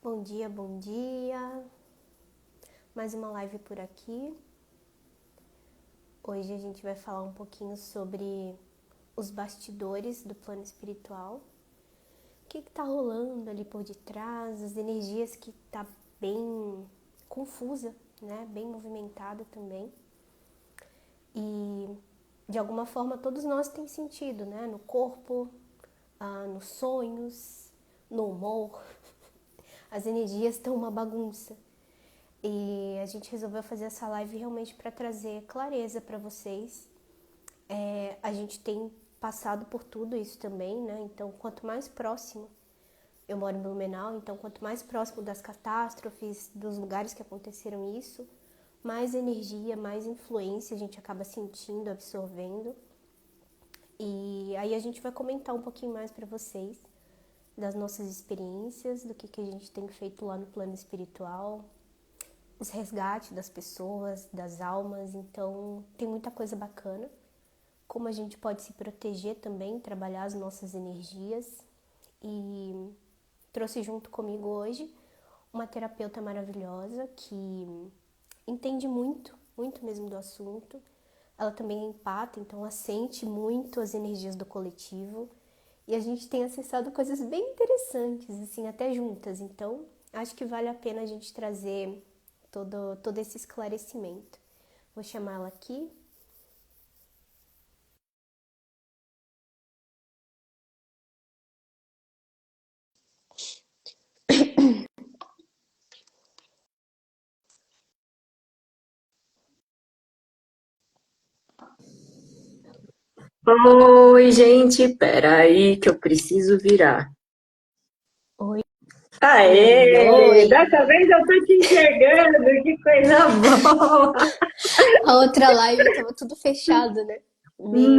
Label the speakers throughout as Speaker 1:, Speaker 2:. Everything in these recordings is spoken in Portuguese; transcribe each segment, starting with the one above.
Speaker 1: Bom dia, bom dia. Mais uma live por aqui. Hoje a gente vai falar um pouquinho sobre os bastidores do plano espiritual. O que tá rolando ali por detrás, as energias que tá bem confusa, né? Bem movimentada também. E de alguma forma todos nós temos sentido, né? No corpo, nos sonhos, no humor. As energias estão uma bagunça. E a gente resolveu fazer essa live realmente para trazer clareza para vocês. A gente tem passado por tudo isso também, né? Então, quanto mais próximo, eu moro em Blumenau, então quanto mais próximo das catástrofes, dos lugares que aconteceram isso, mais energia, mais influência a gente acaba sentindo, absorvendo. E aí a gente vai comentar um pouquinho mais para vocês das nossas experiências, do que a gente tem feito lá no plano espiritual, os resgates das pessoas, das almas. Então tem muita coisa bacana, como a gente pode se proteger também, trabalhar as nossas energias. E trouxe junto comigo hoje uma terapeuta maravilhosa que entende muito, muito mesmo do assunto. Ela também é empata, então ela sente muito as energias do coletivo. E a gente tem acessado coisas bem interessantes, assim, até juntas. Então, acho que vale a pena a gente trazer todo esse esclarecimento. Vou chamá-la aqui.
Speaker 2: Oi, gente, peraí que eu preciso virar.
Speaker 1: Oi, oi,
Speaker 2: Aê!
Speaker 1: oi.
Speaker 2: Dessa vez eu tô te enxergando, que coisa boa!
Speaker 1: A outra live tava tudo fechado, né? Meu Deus.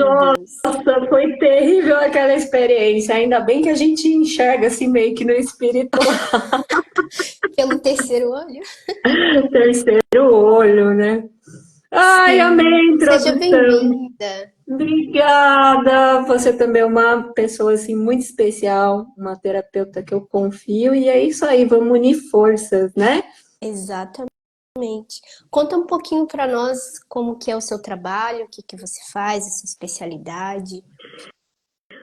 Speaker 2: Nossa, foi terrível aquela experiência. Ainda bem que a gente enxerga assim meio que no espiritual,
Speaker 1: Pelo terceiro olho?
Speaker 2: terceiro olho, né? Ai, amei
Speaker 1: Sim.
Speaker 2: a
Speaker 1: Seja
Speaker 2: introdução.
Speaker 1: bem-vinda.
Speaker 2: Obrigada! Você também é uma pessoa assim muito especial, uma terapeuta que eu confio, e é isso aí, vamos unir forças, né?
Speaker 1: Exatamente. Conta um pouquinho para nós como que é o seu trabalho, o que que você faz, a sua especialidade.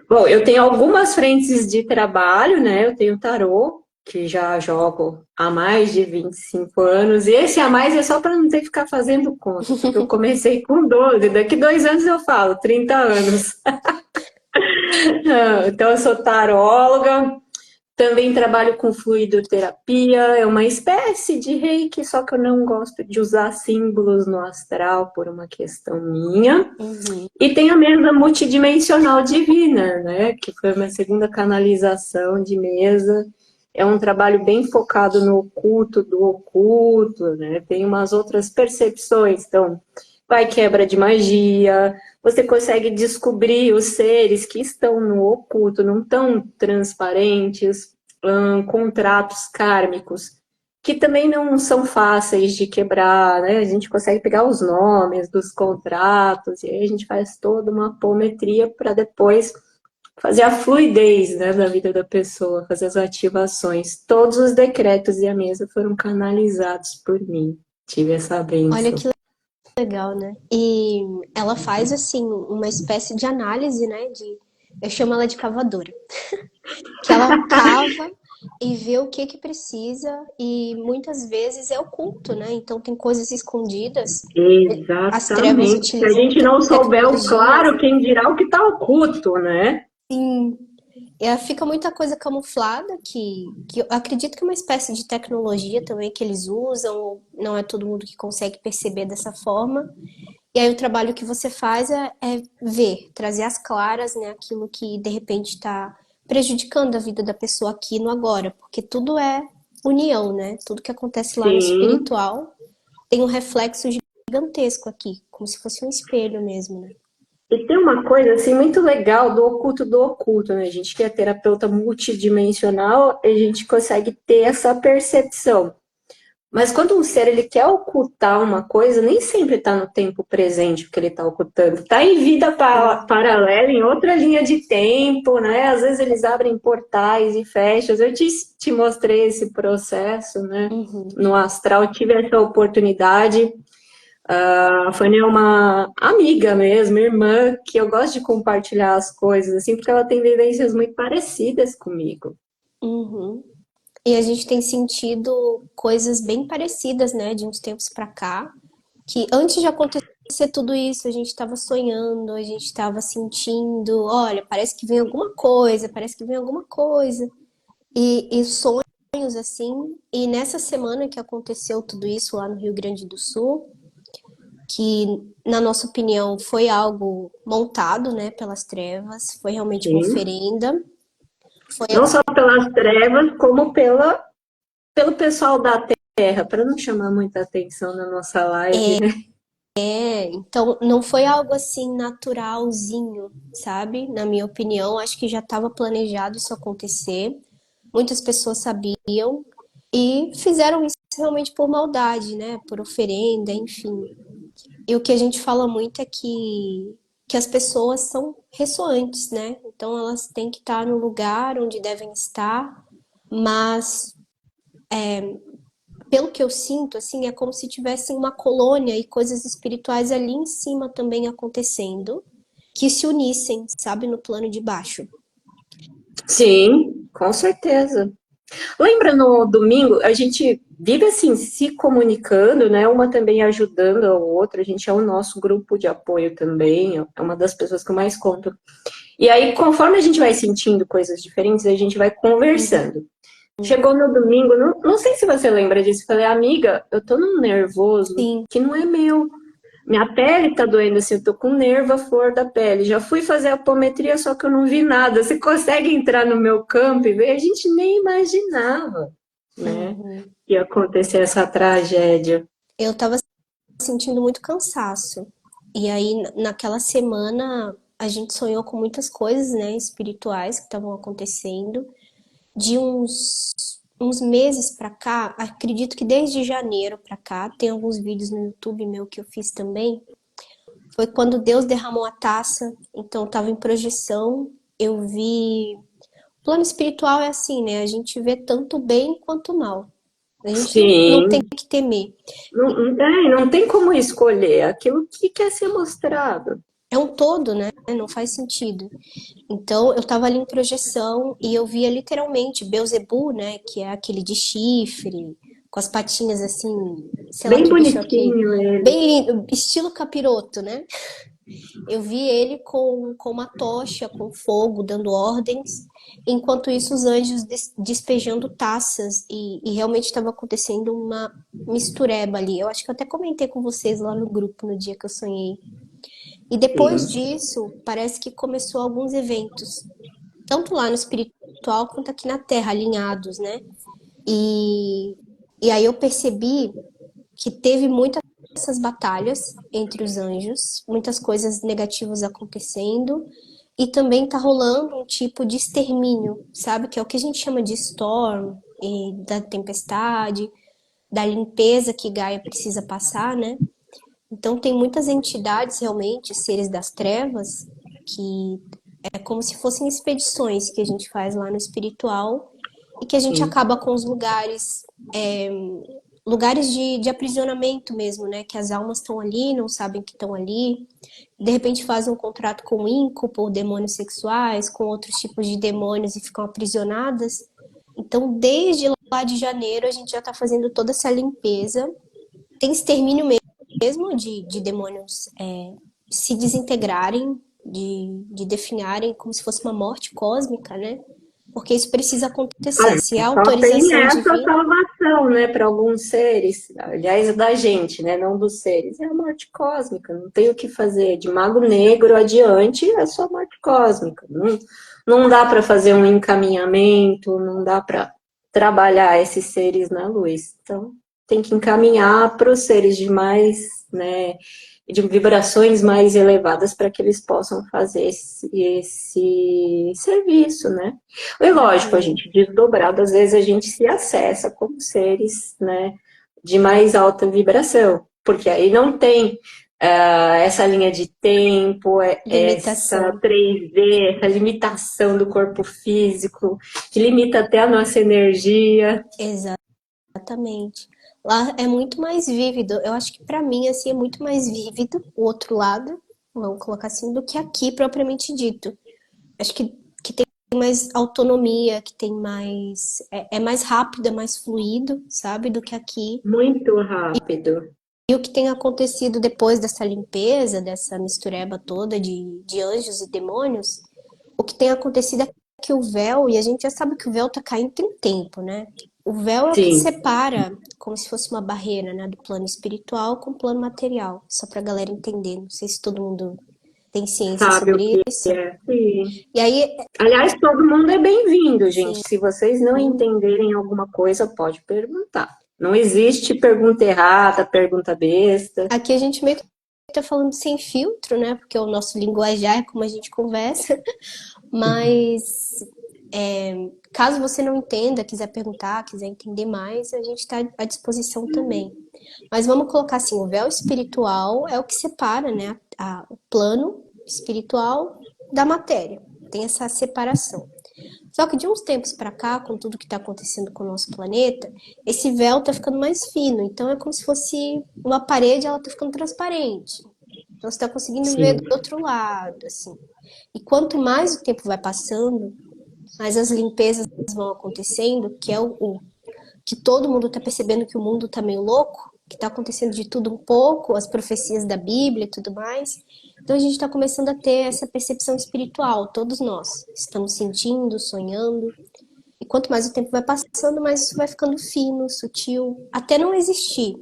Speaker 2: Bom, eu tenho algumas frentes de trabalho, né? Eu tenho tarô, que já jogo há mais de 25 anos, e esse a mais é só para não ter que ficar fazendo conta, porque eu comecei com 12, daqui 2 anos eu falo, 30 anos. Então, eu sou taróloga, também trabalho com fluidoterapia, é uma espécie de reiki, só que eu não gosto de usar símbolos no astral por uma questão minha.
Speaker 1: Uhum.
Speaker 2: E tem a mesa multidimensional divina, né? Que foi a minha segunda canalização de mesa. É um trabalho bem focado no oculto do oculto, né? Tem umas outras percepções. Então, vai quebra de magia, você consegue descobrir os seres que estão no oculto, não tão transparentes, contratos kármicos que também não são fáceis de quebrar, né? A gente consegue pegar os nomes dos contratos e aí a gente faz toda uma apometria para depois fazer a fluidez, né, da vida da pessoa, fazer as ativações. Todos os decretos e a mesa foram canalizados por mim. Tive essa
Speaker 1: Olha
Speaker 2: benção.
Speaker 1: que legal, né? E ela faz assim uma espécie de análise, né? Eu chamo ela de cavadora, que ela cava e vê o que que precisa e muitas vezes é oculto, né? Então tem coisas escondidas. As trevas
Speaker 2: Exatamente. Se a
Speaker 1: utilizam
Speaker 2: gente não souber o
Speaker 1: tecnologias,
Speaker 2: claro,
Speaker 1: né?
Speaker 2: quem dirá o que está oculto, né?
Speaker 1: Sim. Fica muita coisa camuflada que eu acredito que é uma espécie de tecnologia também que eles usam, não é todo mundo que consegue perceber dessa forma. E aí o trabalho que você faz é ver, trazer às claras, né, aquilo que de repente está prejudicando a vida da pessoa aqui no agora, porque tudo é união, né? Tudo que acontece lá no
Speaker 2: Sim.
Speaker 1: espiritual tem um reflexo gigantesco aqui, como se fosse um espelho mesmo, né?
Speaker 2: E tem uma coisa assim muito legal do oculto, né? A gente que é terapeuta multidimensional, a gente consegue ter essa percepção. Mas quando um ser ele quer ocultar uma coisa, nem sempre está no tempo presente que ele está ocultando. Está em vida paralela, em outra linha de tempo, né? Às vezes eles abrem portais e fecham. Eu te mostrei esse processo, né?
Speaker 1: Uhum.
Speaker 2: No astral, tive essa oportunidade. A Fanny é uma amiga mesmo, irmã, que eu gosto de compartilhar as coisas, assim, porque ela tem vivências muito parecidas comigo.
Speaker 1: Uhum. E a gente tem sentido coisas bem parecidas, né, de uns tempos pra cá, que antes de acontecer tudo isso, a gente estava sonhando, a gente estava sentindo, olha, parece que vem alguma coisa, parece que vem alguma coisa. E sonhos assim, e nessa semana que aconteceu tudo isso lá no Rio Grande do Sul, que na nossa opinião foi algo montado, né, pelas trevas, foi realmente uma
Speaker 2: Sim.
Speaker 1: oferenda. Foi
Speaker 2: Não só pelas trevas, como pelo pessoal da Terra, para não chamar muita atenção na nossa live, né?
Speaker 1: Então, não foi algo assim naturalzinho, sabe? Na minha opinião, acho que já estava planejado isso acontecer. Muitas pessoas sabiam e fizeram isso realmente por maldade, né? Por oferenda, enfim. E o que a gente fala muito é que as pessoas são ressoantes, né? Então, elas têm que estar no lugar onde devem estar, mas pelo que eu sinto, assim, é como se tivesse uma colônia e coisas espirituais ali em cima também acontecendo, que se unissem, sabe, no plano de baixo.
Speaker 2: Sim, com certeza. Lembra no domingo, a gente vive assim, se comunicando, né? Uma também ajudando a outra. A gente é o nosso grupo de apoio também, é uma das pessoas que eu mais conto. E aí, conforme a gente vai sentindo coisas diferentes, a gente vai
Speaker 1: Uhum.
Speaker 2: conversando. Chegou no domingo, não sei se você lembra disso, eu falei, amiga, eu tô num nervoso
Speaker 1: Sim.
Speaker 2: que não é meu. Minha pele tá doendo assim, eu tô com nervo à flor da pele. Já fui fazer a apometria, só que eu não vi nada. Você consegue entrar no meu campo e ver? A gente nem imaginava, né,
Speaker 1: Uhum.
Speaker 2: que ia acontecer essa tragédia.
Speaker 1: Eu tava sentindo muito cansaço. E aí, naquela semana, a gente sonhou com muitas coisas, né, espirituais que estavam acontecendo. De uns meses pra cá, acredito que desde janeiro pra cá, tem alguns vídeos no YouTube meu que eu fiz também. Foi quando Deus derramou a taça, então estava em projeção. Eu vi. O plano espiritual é assim, né? A gente vê tanto bem quanto mal. A gente não tem
Speaker 2: Sim,
Speaker 1: que temer.
Speaker 2: não tem como escolher aquilo que quer ser mostrado.
Speaker 1: É um todo, né? Não faz sentido. Então, eu tava ali em projeção e eu via literalmente Beelzebub, né? Que é aquele de chifre, com as patinhas assim, sei lá
Speaker 2: Bem
Speaker 1: que bicho é aquele.
Speaker 2: bonitinho ele.
Speaker 1: Bem lindo, estilo capiroto, né? Eu vi ele com uma tocha, com fogo, dando ordens. Enquanto isso, os anjos despejando taças. E realmente estava acontecendo uma mistureba ali. Eu acho que eu até comentei com vocês lá no grupo no dia que eu sonhei. E depois
Speaker 2: Sim,
Speaker 1: disso, parece que começou alguns eventos, tanto lá no espiritual quanto aqui na Terra, alinhados, né? E, e aí eu percebi que teve muitas essas batalhas entre os anjos, muitas coisas negativas acontecendo, e também tá rolando um tipo de extermínio, sabe? Que é o que a gente chama de storm, e da tempestade, da limpeza que Gaia precisa passar, né? Então tem muitas entidades realmente, seres das trevas, que é como se fossem expedições que a gente faz lá no espiritual e que a gente
Speaker 2: sim.
Speaker 1: acaba com os lugares, lugares de aprisionamento mesmo, né? Que as almas estão ali, não sabem que estão ali, de repente fazem um contrato com o íncubos ou demônios sexuais, com outros tipos de demônios e ficam aprisionadas. Então, desde lá de janeiro, a gente já está fazendo toda essa limpeza. Tem extermínio mesmo de demônios se desintegrarem, de definharem como se fosse uma morte cósmica, né? Porque isso precisa acontecer. Se há
Speaker 2: Só tem
Speaker 1: autorização
Speaker 2: essa
Speaker 1: divina,
Speaker 2: salvação, né, para alguns seres, aliás, da gente, né, não dos seres, é a morte cósmica, não tem o que fazer. De mago negro adiante é só morte cósmica. Não dá para fazer um encaminhamento, não dá para trabalhar esses seres na luz. Então, tem que encaminhar para os seres de mais, né, de vibrações mais elevadas para que eles possam fazer esse serviço, né? E lógico, a gente desdobrado, às vezes a gente se acessa como seres, né? de mais alta vibração, porque aí não tem essa linha de tempo, essa
Speaker 1: Limitação.
Speaker 2: 3D, essa limitação do corpo físico, que limita até a nossa energia.
Speaker 1: Exatamente. Lá é muito mais vívido. Eu acho que pra mim assim é muito mais vívido o outro lado, vamos colocar assim, do que aqui propriamente dito. Acho que tem mais autonomia, que tem mais é mais rápido, é mais fluido, sabe, do que aqui.
Speaker 2: Muito rápido.
Speaker 1: E o que tem acontecido depois dessa limpeza, dessa mistureba toda de anjos e demônios, o que tem acontecido é que o véu, e a gente já sabe que o véu tá caindo tem tempo, né? O véu é o que
Speaker 2: Sim,
Speaker 1: separa, como se fosse uma barreira, né, do plano espiritual com o plano material, só pra galera entender. Não sei se todo mundo tem ciência
Speaker 2: sabe o
Speaker 1: sobre
Speaker 2: que
Speaker 1: isso.
Speaker 2: é. Sim.
Speaker 1: E aí,
Speaker 2: Aliás, todo mundo é bem-vindo, gente.
Speaker 1: sim,
Speaker 2: Se vocês não entenderem alguma coisa, pode perguntar. Não existe pergunta errada, pergunta besta.
Speaker 1: aqui a gente meio que tá falando sem filtro, né? Porque o nosso linguajar é como a gente conversa. Mas caso você não entenda, quiser perguntar, quiser entender mais, a gente está à disposição também. Mas vamos colocar assim, o véu espiritual é o que separa, né, o plano espiritual da matéria. Tem essa separação. Só que de uns tempos para cá, com tudo que está acontecendo com o nosso planeta, esse véu está ficando mais fino. Então é como se fosse uma parede, ela está ficando transparente. Então você está conseguindo ver
Speaker 2: Sim.
Speaker 1: do outro lado, assim. E quanto mais o tempo vai passando, mais as limpezas vão acontecendo, que é o que todo mundo está percebendo que o mundo está meio louco, que está acontecendo de tudo um pouco, as profecias da Bíblia e tudo mais. Então a gente está começando a ter essa percepção espiritual, todos nós. Estamos sentindo, sonhando. E quanto mais o tempo vai passando, mais isso vai ficando fino, sutil, até não existir.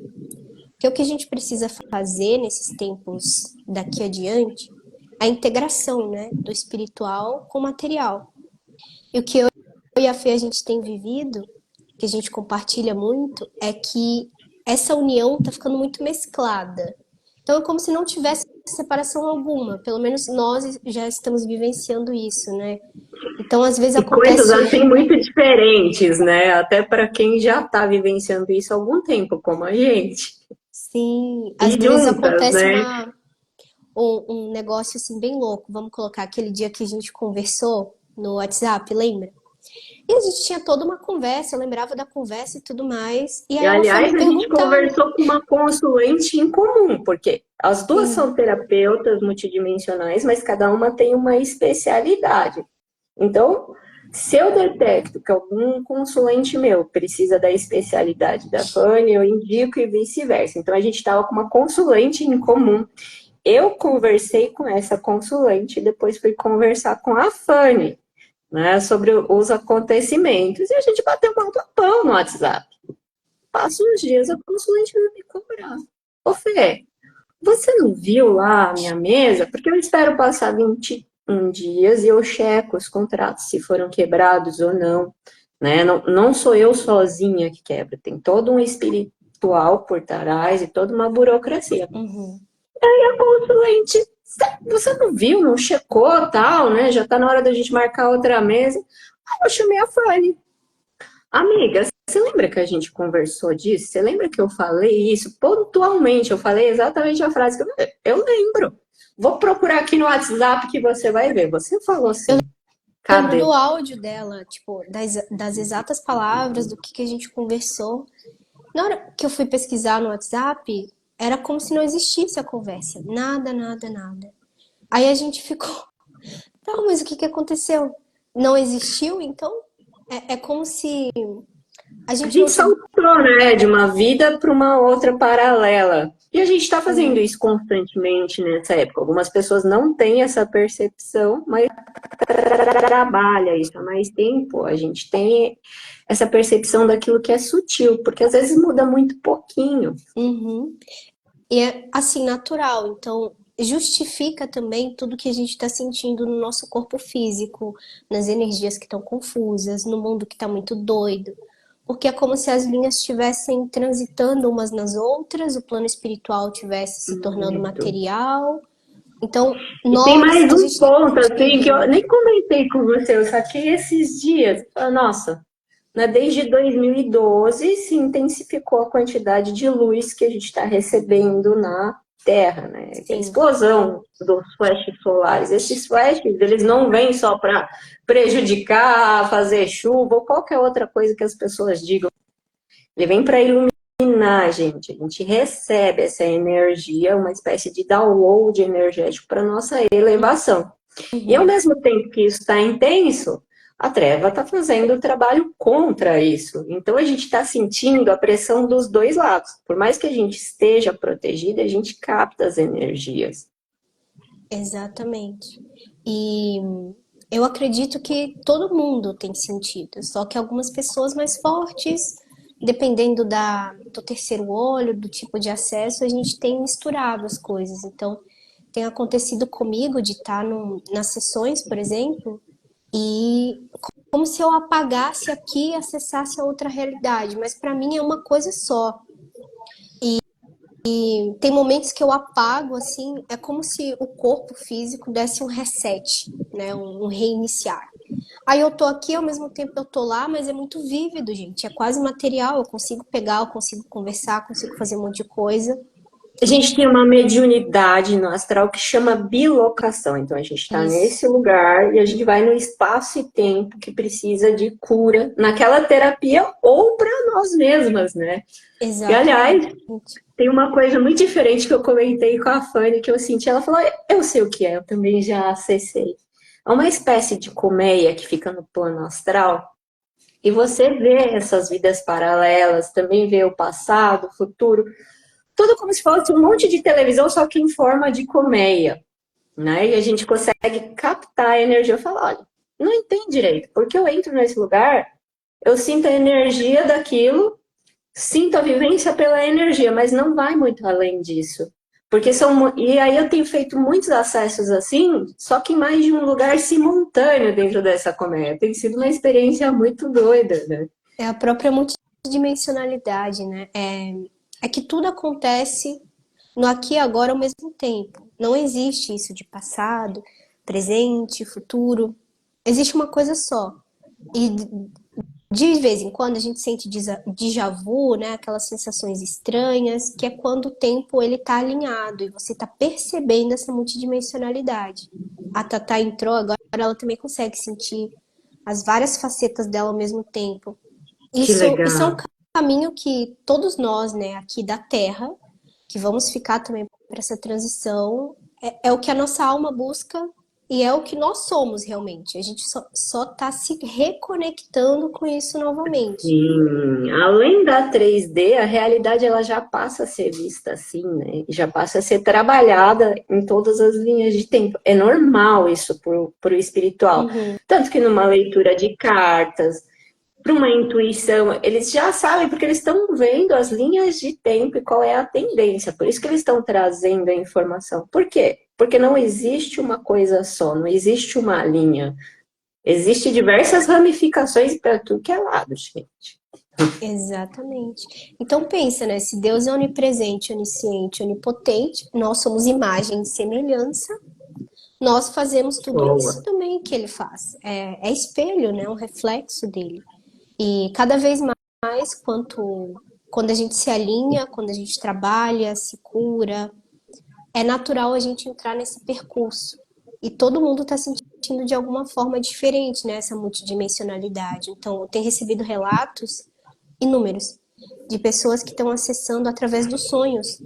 Speaker 1: Porque o que a gente precisa fazer nesses tempos daqui adiante é a integração, né, do espiritual com o material. E o que eu e a Fê a gente tem vivido, que a gente compartilha muito, é que essa união tá ficando muito mesclada. Então é como se não tivesse separação alguma. Pelo menos nós já estamos vivenciando isso, né? Então às vezes
Speaker 2: E coisas
Speaker 1: acontece
Speaker 2: assim muito diferentes, né? Até para quem já está vivenciando isso há algum tempo, como a gente.
Speaker 1: sim, às
Speaker 2: E
Speaker 1: vezes
Speaker 2: juntas,
Speaker 1: acontece
Speaker 2: né?
Speaker 1: um negócio assim bem louco. Vamos colocar aquele dia que a gente conversou no WhatsApp, lembra? E a gente tinha toda uma conversa, eu lembrava da conversa e tudo mais. E
Speaker 2: E,
Speaker 1: aí ela foi me
Speaker 2: aliás, a gente
Speaker 1: perguntar, né?
Speaker 2: conversou com uma consulente em comum, porque as duas são
Speaker 1: Sim.
Speaker 2: terapeutas multidimensionais, mas cada uma tem uma especialidade. Então, se eu detecto que algum consulente meu precisa da especialidade da Fanny, eu indico e vice-versa. Então, a gente estava com uma consulente em comum. Eu conversei com essa consulente e depois fui conversar com a Fanny, né, sobre os acontecimentos. E a gente bateu um pão no WhatsApp. Passa uns dias, a consulente vai me cobrar. Ô, Fê, você não viu lá a minha mesa? Porque eu espero passar 21 dias e eu checo os contratos, se foram quebrados ou não. Né? Não, não sou eu sozinha que quebra, tem todo um espiritual por trás e toda uma burocracia.
Speaker 1: Uhum.
Speaker 2: E a consulente, você não viu, não checou, tal, né? Já tá na hora da gente marcar outra mesa. Aí eu chamei a Fanny. Amiga, você lembra que a gente conversou disso? Você lembra que eu falei isso pontualmente? Eu falei exatamente a frase que eu lembro. Vou procurar aqui no WhatsApp que você vai ver. Você falou assim.
Speaker 1: Lembro do
Speaker 2: Cadê?
Speaker 1: áudio dela, tipo, das exatas palavras, do que a gente conversou. Na hora que eu fui pesquisar no WhatsApp, era como se não existisse a conversa. Nada, nada, nada. Aí a gente ficou, tá, mas o que aconteceu? Não existiu? Então, é como se a
Speaker 2: A
Speaker 1: gente não
Speaker 2: gente
Speaker 1: tivesse.
Speaker 2: saltou, né, de uma vida para uma outra paralela. E a gente está fazendo isso constantemente nessa época. Algumas pessoas não têm essa percepção, mas trabalha isso há mais tempo. A gente tem essa percepção daquilo que é sutil, porque às vezes muda muito pouquinho.
Speaker 1: Uhum. E é assim, natural. Então, justifica também tudo que a gente está sentindo no nosso corpo físico, nas energias que estão confusas, no mundo que está muito doido. Porque é como se as linhas estivessem transitando umas nas outras, o plano espiritual estivesse se tornando
Speaker 2: Muito.
Speaker 1: material. Então,
Speaker 2: E tem
Speaker 1: nós,
Speaker 2: mais
Speaker 1: a
Speaker 2: um
Speaker 1: gente está
Speaker 2: ponto, assim, que eu
Speaker 1: entendendo.
Speaker 2: nem comentei com você, eu saquei esses dias. Nossa, né? Desde 2012 se intensificou a quantidade de luz que a gente está recebendo na Terra, né? A
Speaker 1: Sim,
Speaker 2: explosão dos flashes solares. Esses flashes, eles não vêm só para prejudicar, fazer chuva ou qualquer outra coisa que as pessoas digam. Ele vem para iluminar a gente. A gente recebe essa energia, uma espécie de download energético para nossa elevação. E ao
Speaker 1: uhum,
Speaker 2: mesmo tempo que isso está intenso, a treva está fazendo o trabalho contra isso. Então a gente está sentindo a pressão dos dois lados. Por mais que a gente esteja protegida, a gente capta as energias.
Speaker 1: exatamente. E eu acredito que todo mundo tem sentido, só que algumas pessoas mais fortes, dependendo do terceiro olho, do tipo de acesso, a gente tem misturado as coisas. Então, tem acontecido comigo de estar nas sessões, por exemplo, e como se eu apagasse aqui e acessasse a outra realidade, mas para mim é uma coisa só. E tem momentos que eu apago, assim, é como se o corpo físico desse um reset, né? Um reiniciar. Aí eu tô aqui, ao mesmo tempo eu tô lá, mas é muito vívido, gente. É quase material, eu consigo pegar, eu consigo conversar, consigo fazer um monte de coisa.
Speaker 2: A gente tem uma mediunidade no astral que chama bilocação. Então a gente está
Speaker 1: Isso,
Speaker 2: nesse lugar e a gente vai no espaço e tempo que precisa de cura naquela terapia ou para nós mesmas, né? E aliás,
Speaker 1: exatamente.
Speaker 2: tem uma coisa muito diferente que eu comentei com a Fanny, que eu senti. Ela falou: eu sei o que é, eu também já acessei. É uma espécie de colmeia que fica no plano astral. E você vê essas vidas paralelas, também vê o passado, o futuro, tudo como se fosse um monte de televisão, só que em forma de colmeia, né? E a gente consegue captar a energia. Eu falo: olha, não entendo direito, porque eu entro nesse lugar, eu sinto a energia daquilo, sinto a vivência pela energia, mas não vai muito além disso. Porque são. E aí eu tenho feito muitos acessos assim, só que em mais de um lugar simultâneo dentro dessa colmeia. Tem sido uma experiência muito doida, né?
Speaker 1: É a própria multidimensionalidade, né? É que tudo acontece no aqui e agora ao mesmo tempo. Não existe isso de passado, presente, futuro. Existe uma coisa só. E de vez em quando a gente sente déjà vu, né? Aquelas sensações estranhas, que é quando o tempo ele tá alinhado e você tá percebendo essa multidimensionalidade. A Tatá entrou agora, ela também consegue sentir as várias facetas dela ao mesmo tempo.
Speaker 2: Que
Speaker 1: Isso é um
Speaker 2: legal.
Speaker 1: caminho que todos nós, né, aqui da Terra, que vamos ficar também para essa transição, é o que a nossa alma busca e é o que nós somos realmente. A gente só tá se reconectando com isso novamente.
Speaker 2: Sim, além da 3D, a realidade ela já passa a ser vista assim, né? Já passa a ser trabalhada em todas as linhas de tempo. É normal isso para o espiritual.
Speaker 1: Uhum,
Speaker 2: Tanto que numa leitura de cartas, para uma intuição, eles já sabem, porque eles estão vendo as linhas de tempo e qual é a tendência. Por isso que eles estão trazendo a informação. Por quê? Porque não existe uma coisa só, não existe uma linha. Existem diversas ramificações para tudo que é lado, gente.
Speaker 1: exatamente. Então pensa, né? Se Deus é onipresente, onisciente, onipotente, nós somos imagem e semelhança, nós fazemos tudo
Speaker 2: Boa.
Speaker 1: isso também que ele faz. É espelho, né? Um reflexo dele. E cada vez mais, quando a gente se alinha, quando a gente trabalha, se cura, é natural a gente entrar nesse percurso. E todo mundo está sentindo de alguma forma diferente, né, essa multidimensionalidade. Então, eu tenho recebido relatos inúmeros de pessoas que estão acessando através dos sonhos.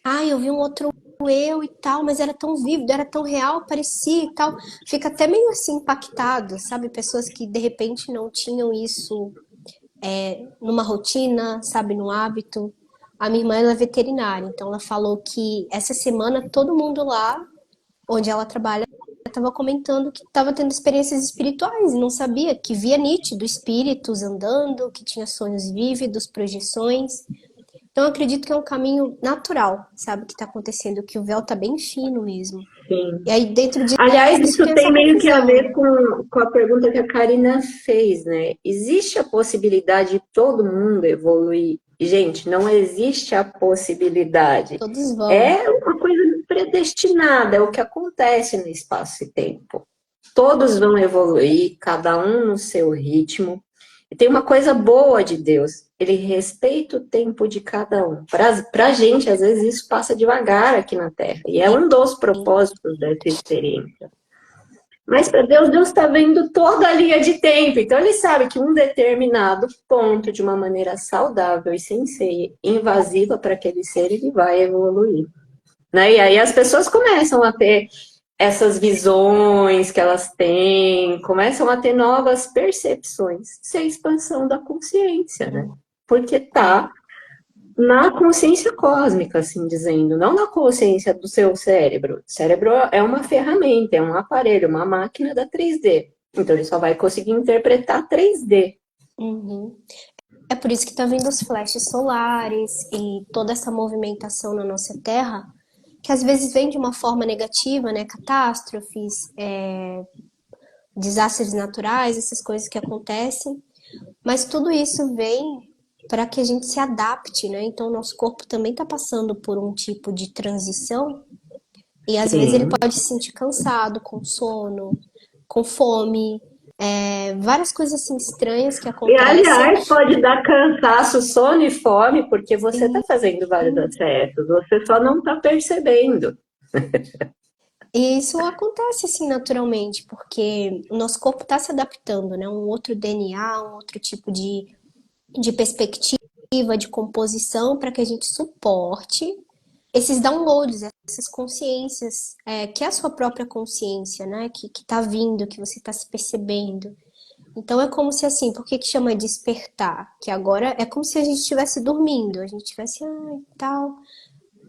Speaker 1: Ah, eu vi um outro eu e tal, mas era tão vívido, era tão real, parecia e tal. Fica até meio assim impactado, sabe? Pessoas que de repente não tinham isso numa rotina, sabe, no hábito. A minha irmã ela é veterinária, então ela falou que essa semana todo mundo lá onde ela trabalha estava comentando que estava tendo experiências espirituais e não sabia, que via nítido espíritos andando, que tinha sonhos vívidos, projeções. Então eu acredito que é um caminho natural, sabe, que está acontecendo, que o véu tá bem fino mesmo.
Speaker 2: Sim.
Speaker 1: E aí dentro
Speaker 2: Aliás,
Speaker 1: disso
Speaker 2: isso
Speaker 1: tem
Speaker 2: tem
Speaker 1: essa
Speaker 2: meio que a
Speaker 1: confusão,
Speaker 2: ver
Speaker 1: né?
Speaker 2: com a pergunta que a Karina fez, né? Existe a possibilidade de todo mundo evoluir? Gente, não existe a possibilidade.
Speaker 1: Todos vão.
Speaker 2: É uma coisa predestinada, é o que acontece no espaço e tempo. Todos vão evoluir, cada um no seu ritmo. Tem uma coisa boa de Deus, ele respeita o tempo de cada um. Para a gente, às vezes, isso passa devagar aqui na Terra, e é um dos propósitos dessa experiência. Mas para Deus, Deus está vendo toda a linha de tempo. Então ele sabe que um determinado ponto, de uma maneira saudável e sem ser invasiva para aquele ser, ele vai evoluir. Né? E aí as pessoas começam a ter essas visões que elas têm, começam a ter novas percepções. Isso é a expansão da consciência, né? Porque tá na consciência cósmica, assim dizendo, não na consciência do seu cérebro. O cérebro é uma ferramenta, é um aparelho, uma máquina da 3D. Então ele só vai conseguir interpretar 3D.
Speaker 1: Uhum. É por isso que tá vindo os flashes solares e toda essa movimentação na nossa Terra, que às vezes vem de uma forma negativa, né? Catástrofes, desastres naturais, essas coisas que acontecem. Mas tudo isso vem para que a gente se adapte, né? Então, o nosso corpo também está passando por um tipo de transição e às vezes ele
Speaker 2: Sim.
Speaker 1: pode se sentir cansado, com sono, com fome, várias coisas assim estranhas que
Speaker 2: E,
Speaker 1: acontecem.
Speaker 2: aliás, pode dar cansaço, sono e fome, porque você está fazendo vários acessos, você só não está percebendo.
Speaker 1: E isso acontece assim naturalmente, porque o nosso corpo está se adaptando, né? Um outro DNA, um outro tipo de perspectiva, de composição, para que a gente suporte esses downloads, essas consciências, que é a sua própria consciência, né? Que tá vindo, que você está se percebendo. Então é como se assim, por que que chama despertar? Que agora é como se a gente estivesse dormindo, a gente estivesse, tal,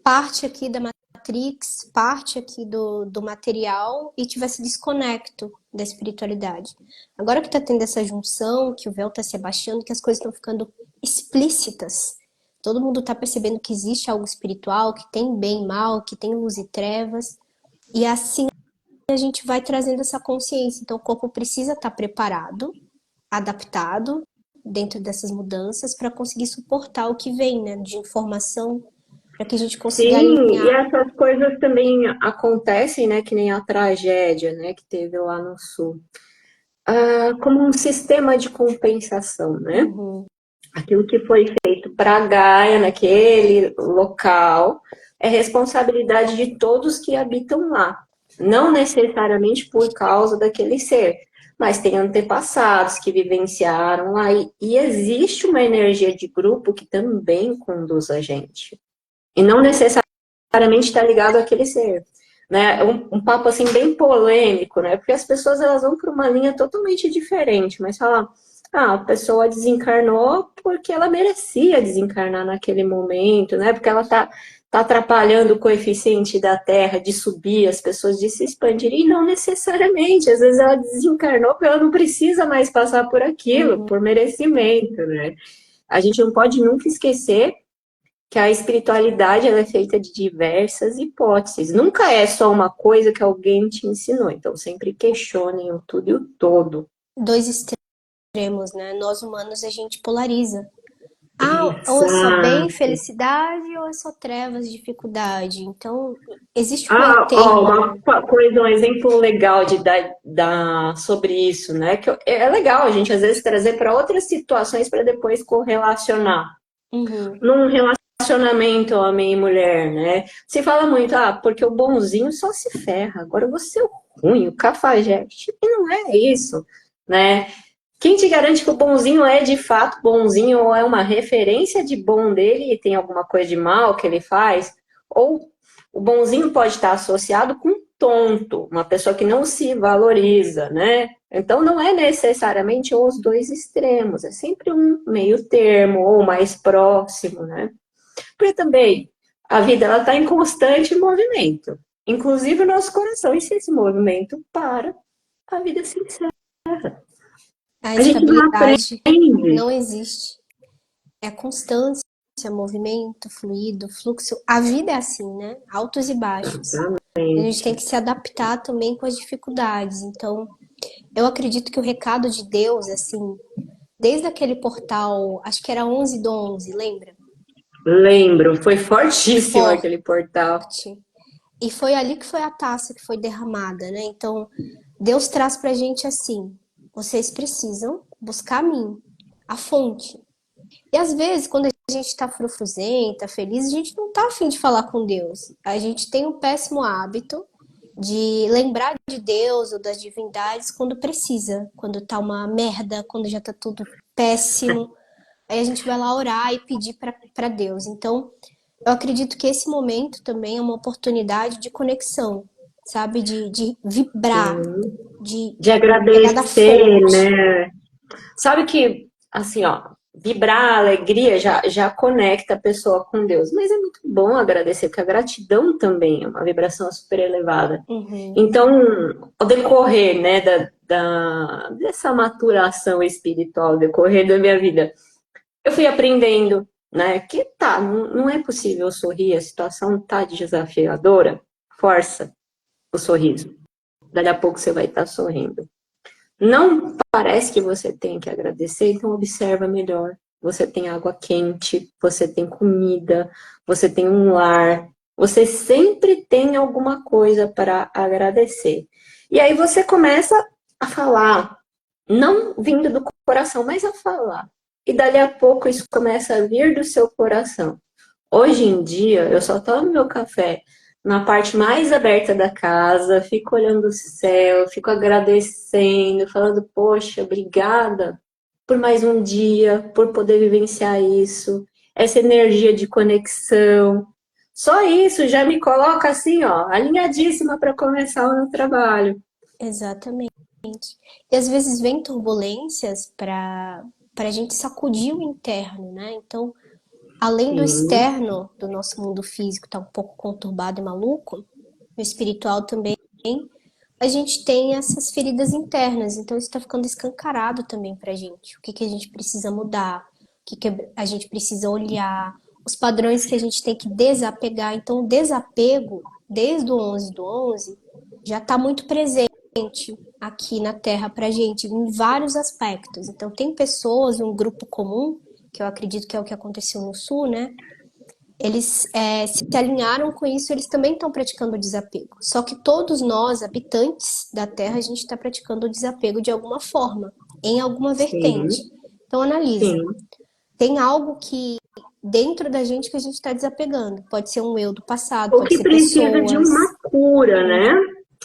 Speaker 1: parte aqui da Matrix, parte aqui do material e tivesse desconecto da espiritualidade. Agora que está tendo essa junção, que o véu está se abaixando, que as coisas estão ficando explícitas, todo mundo está percebendo que existe algo espiritual, que tem bem e mal, que tem luz e trevas, e assim a gente vai trazendo essa consciência. Então o corpo precisa estar preparado, adaptado dentro dessas mudanças para conseguir suportar o que vem, né, de informação, para que a gente consiga
Speaker 2: Sim, e
Speaker 1: alinhar.
Speaker 2: essas coisas também acontecem, né, que nem a tragédia, né, que teve lá no sul. Como um sistema de compensação, né?
Speaker 1: Uhum.
Speaker 2: Aquilo que foi feito para Gaia naquele local é responsabilidade de todos que habitam lá, não necessariamente por causa daquele ser, mas tem antepassados que vivenciaram lá e existe uma energia de grupo que também conduz a gente e não necessariamente está ligado àquele ser. Né, um papo assim bem polêmico, né? Porque as pessoas elas vão para uma linha totalmente diferente, mas falam, a pessoa desencarnou porque ela merecia desencarnar naquele momento, né? Porque ela tá atrapalhando o coeficiente da Terra de subir, as pessoas de se expandirem, e não necessariamente. Às vezes ela desencarnou porque ela não precisa mais passar por aquilo, por merecimento, né? A gente não pode nunca esquecer que a espiritualidade ela é feita de diversas hipóteses. Nunca é só uma coisa que alguém te ensinou. Então, sempre questionem o tudo e o todo.
Speaker 1: Dois extremos, né? Nós humanos a gente polariza. Ou é só bem,
Speaker 2: Exato.
Speaker 1: felicidade, ou é só trevas, dificuldade. Então, existe um meio termo,
Speaker 2: Uma
Speaker 1: né?
Speaker 2: coisa, um exemplo legal de dar sobre isso, né? Que é legal a gente às vezes trazer para outras situações para depois correlacionar.
Speaker 1: Uhum.
Speaker 2: Num relacionamento homem e mulher, né? Se fala muito, porque o bonzinho só se ferra, agora você é o ruim, o cafajeste, e não é isso, né? Quem te garante que o bonzinho é de fato bonzinho ou é uma referência de bom dele e tem alguma coisa de mal que ele faz? Ou o bonzinho pode estar associado com tonto, uma pessoa que não se valoriza, né? Então não é necessariamente os dois extremos, é sempre um meio termo ou mais próximo, né? Porque também a vida ela está em constante movimento, inclusive o nosso coração, e se esse movimento para, a vida se encerra.
Speaker 1: A
Speaker 2: A gente não
Speaker 1: estabilidade
Speaker 2: aprende.
Speaker 1: não existe. É a constância, movimento, fluido, fluxo. A vida é assim, né? Altos e baixos. A gente tem
Speaker 2: Exatamente.
Speaker 1: que se adaptar também com as dificuldades. Então, eu acredito que o recado de Deus, assim, desde aquele portal, acho que era 11/11, lembra?
Speaker 2: Lembro, foi fortíssimo
Speaker 1: Forte.
Speaker 2: aquele portal.
Speaker 1: E foi ali que foi a taça que foi derramada, né? Então, Deus traz pra gente assim: vocês precisam buscar a mim. a fonte. E às vezes, quando a gente está frufruzenta, feliz, a gente não tá afim de falar com Deus. A gente tem um péssimo hábito de lembrar de Deus ou das divindades quando precisa, quando tá uma merda, quando já tá tudo péssimo. Aí a gente vai lá orar e pedir para Deus. Então, eu acredito que esse momento também é uma oportunidade de conexão, sabe? De vibrar,
Speaker 2: Sim.
Speaker 1: de
Speaker 2: De
Speaker 1: pegar da
Speaker 2: agradecer,
Speaker 1: fonte.
Speaker 2: né? Sabe que, assim, ó, vibrar, alegria já conecta a pessoa com Deus. Mas é muito bom agradecer, porque a gratidão também é uma vibração super elevada.
Speaker 1: Uhum,
Speaker 2: Então, ao decorrer, né, dessa maturação espiritual, ao decorrer da minha vida, eu fui aprendendo, né, que tá, não é possível sorrir, a situação tá desafiadora, força o sorriso. Daqui a pouco você vai estar sorrindo. Não parece que você tem que agradecer, então observa melhor. Você tem água quente, você tem comida, você tem um lar, você sempre tem alguma coisa para agradecer. E aí você começa a falar, não vindo do coração, mas a falar. E dali a pouco isso começa a vir do seu coração. Hoje em dia, eu só tomo meu café na parte mais aberta da casa, fico olhando o céu, fico agradecendo, falando, poxa, obrigada por mais um dia, por poder vivenciar isso, essa energia de conexão. Só isso já me coloca assim, ó, alinhadíssima para começar o meu trabalho.
Speaker 1: exatamente. E às vezes vem turbulências para a gente sacudir o interno, né? Então, além do
Speaker 2: Sim,
Speaker 1: externo do nosso mundo físico estar um pouco conturbado e maluco, o espiritual também, a gente tem essas feridas internas. Então, isso está ficando escancarado também para a gente. O que que a gente precisa mudar, o que que a gente precisa olhar, os padrões que a gente tem que desapegar. Então, o desapego, desde o 11 do 11, já está muito presente aqui na Terra para gente, em vários aspectos. Então, tem pessoas, um grupo comum, que eu acredito que é o que aconteceu no Sul, né? Eles se alinharam com isso, eles também estão praticando o desapego. Só que todos nós, habitantes da Terra, a gente está praticando o desapego de alguma forma, em alguma vertente.
Speaker 2: sim,
Speaker 1: Então, analisa.
Speaker 2: sim.
Speaker 1: Tem algo que dentro da gente que a gente está desapegando. Pode ser um eu do passado,
Speaker 2: O
Speaker 1: pode
Speaker 2: que
Speaker 1: ser
Speaker 2: precisa de
Speaker 1: pessoas.
Speaker 2: uma cura, né?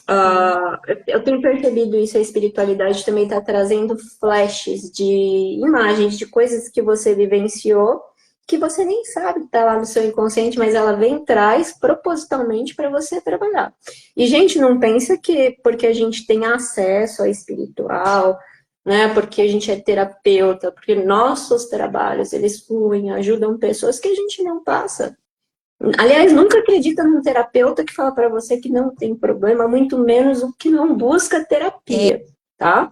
Speaker 1: Uhum.
Speaker 2: Eu tenho percebido isso, a espiritualidade também está trazendo flashes de imagens de coisas que você vivenciou, que você nem sabe que está lá no seu inconsciente, mas ela vem e traz propositalmente para você trabalhar. E gente, não pensa que porque a gente tem acesso a espiritual, né? Porque a gente é terapeuta, porque nossos trabalhos eles fluem, ajudam pessoas que a gente não passa. Aliás, nunca acredita num terapeuta que fala para você que não tem problema, muito menos o que não busca terapia, tá?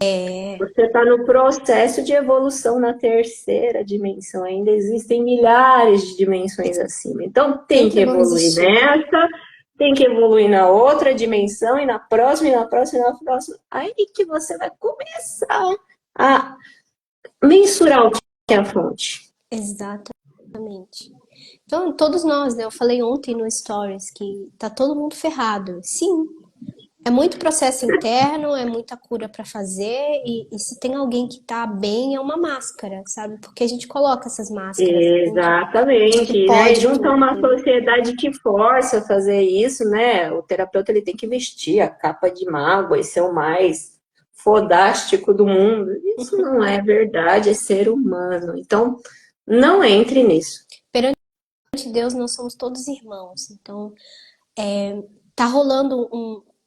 Speaker 2: Você está no processo de evolução na terceira dimensão, ainda existem milhares de dimensões acima. Então, tem que
Speaker 1: Sempre vão
Speaker 2: evoluir
Speaker 1: existir.
Speaker 2: nessa, tem que evoluir na outra dimensão, e na próxima, e na próxima, e na próxima. Aí que você vai começar a mensurar o que é a fonte.
Speaker 1: Exatamente. Então, todos nós, né? Eu falei ontem no Stories que tá todo mundo ferrado. Sim, é muito processo interno, é muita cura para fazer, e se tem alguém que tá bem, é uma máscara, sabe? Porque a gente coloca essas máscaras, de que
Speaker 2: Exatamente, né? E
Speaker 1: pode
Speaker 2: junto a uma
Speaker 1: tudo.
Speaker 2: sociedade que força a fazer isso, né? O terapeuta ele tem que vestir a capa de mago e ser o mais fodástico do mundo. Isso não é verdade, é ser humano. Então, não entre nisso.
Speaker 1: Perante Deus, nós somos todos irmãos. Então, tá rolando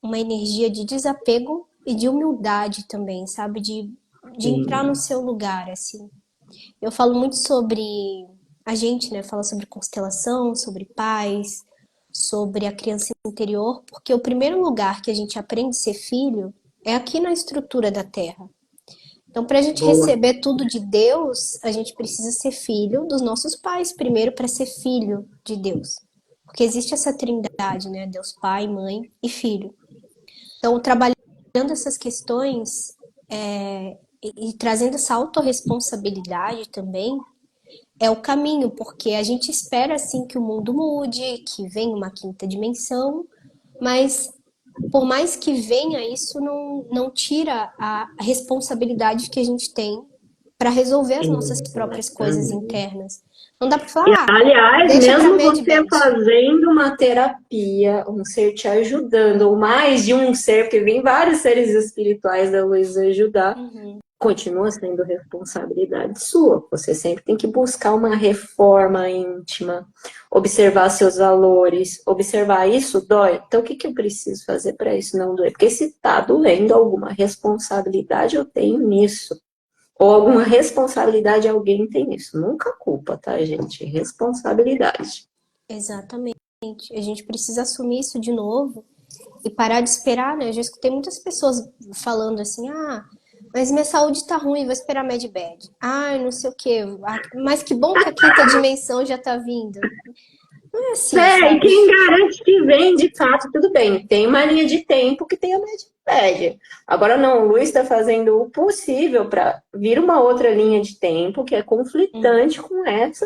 Speaker 1: uma energia de desapego e de humildade também, sabe? De entrar no
Speaker 2: Sim,
Speaker 1: seu lugar, assim. Eu falo muito sobre a gente, né? Fala sobre constelação, sobre paz, sobre a criança interior, porque o primeiro lugar que a gente aprende a ser filho é aqui na estrutura da Terra. Então, para a gente
Speaker 2: boa.
Speaker 1: receber tudo de Deus, a gente precisa ser filho dos nossos pais primeiro para ser filho de Deus. Porque existe essa trindade, né? Deus Pai, Mãe e Filho. Então, trabalhando essas questões e trazendo essa autorresponsabilidade também, é o caminho, porque a gente espera assim que o mundo mude, que venha uma quinta dimensão, mas por mais que venha, isso não tira a responsabilidade que a gente tem para resolver as nossas próprias coisas internas. Não dá para
Speaker 2: E,
Speaker 1: falar,
Speaker 2: aliás,
Speaker 1: deixa para
Speaker 2: mesmo você
Speaker 1: Medbed.
Speaker 2: fazendo uma terapia, um ser te ajudando, ou mais de um ser, porque vem vários seres espirituais da luz ajudar, continua sendo responsabilidade sua. Você sempre tem que buscar uma reforma íntima, observar seus valores, observar isso dói. Então, o que eu preciso fazer para isso não doer? Porque se está doendo, alguma responsabilidade eu tenho nisso. Ou alguma responsabilidade alguém tem nisso. Nunca culpa, tá, gente? Responsabilidade.
Speaker 1: Exatamente. A gente precisa assumir isso de novo e parar de esperar, né? Eu já escutei muitas pessoas falando assim, mas minha saúde tá ruim, vou esperar Medbed. Não sei o quê. Mas que bom que a quinta dimensão já tá vindo. Não é assim,
Speaker 2: E
Speaker 1: sabe?
Speaker 2: quem garante que vem de fato, tudo bem. Tem uma linha de tempo que tem a Medbed. Agora não, o Luiz está fazendo o possível para vir uma outra linha de tempo que é conflitante com essa.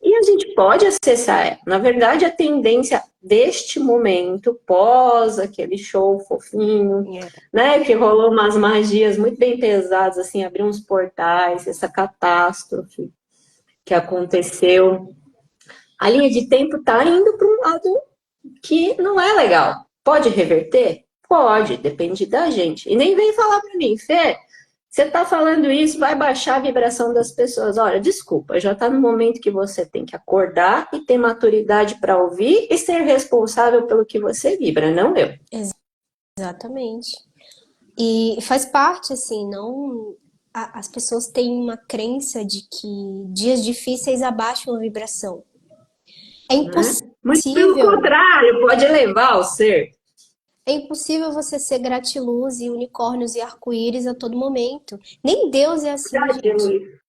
Speaker 2: E a gente pode acessar ela. Na verdade, a tendência deste momento, pós aquele show fofinho, né, que rolou umas magias muito bem pesadas, assim, abriu uns portais, essa catástrofe que aconteceu. A linha de tempo está indo para um lado que não é legal. Pode reverter? Pode, depende da gente. E nem vem falar para mim, Fê, você está falando isso, vai baixar a vibração das pessoas. Olha, desculpa, já está no momento que você tem que acordar e ter maturidade para ouvir e ser responsável pelo que você vibra, não eu.
Speaker 1: Exatamente. E faz parte, assim, não... As pessoas têm uma crença de que dias difíceis abaixam a vibração. É
Speaker 2: Muito pelo
Speaker 1: impossível.
Speaker 2: contrário, pode elevar o ser.
Speaker 1: É impossível você ser gratiluz e unicórnios e arco-íris a todo momento. Nem Deus é assim, gente.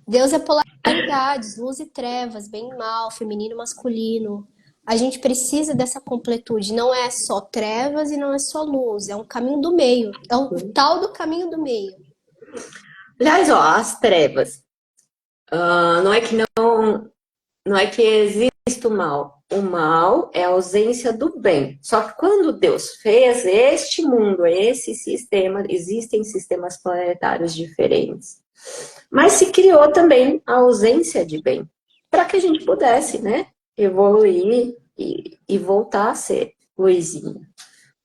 Speaker 1: Deus é polaridades, luz e trevas, bem e mal, feminino e masculino. A gente precisa dessa completude. Não é só trevas e não é só luz. É um caminho do meio. É o tal do caminho do meio.
Speaker 2: Aliás, ó, as trevas. Não é que existe o mal. O mal é a ausência do bem. Só que quando Deus fez este mundo, esse sistema, existem sistemas planetários diferentes. Mas se criou também a ausência de bem, para que a gente pudesse, né, evoluir e voltar a ser luzinha.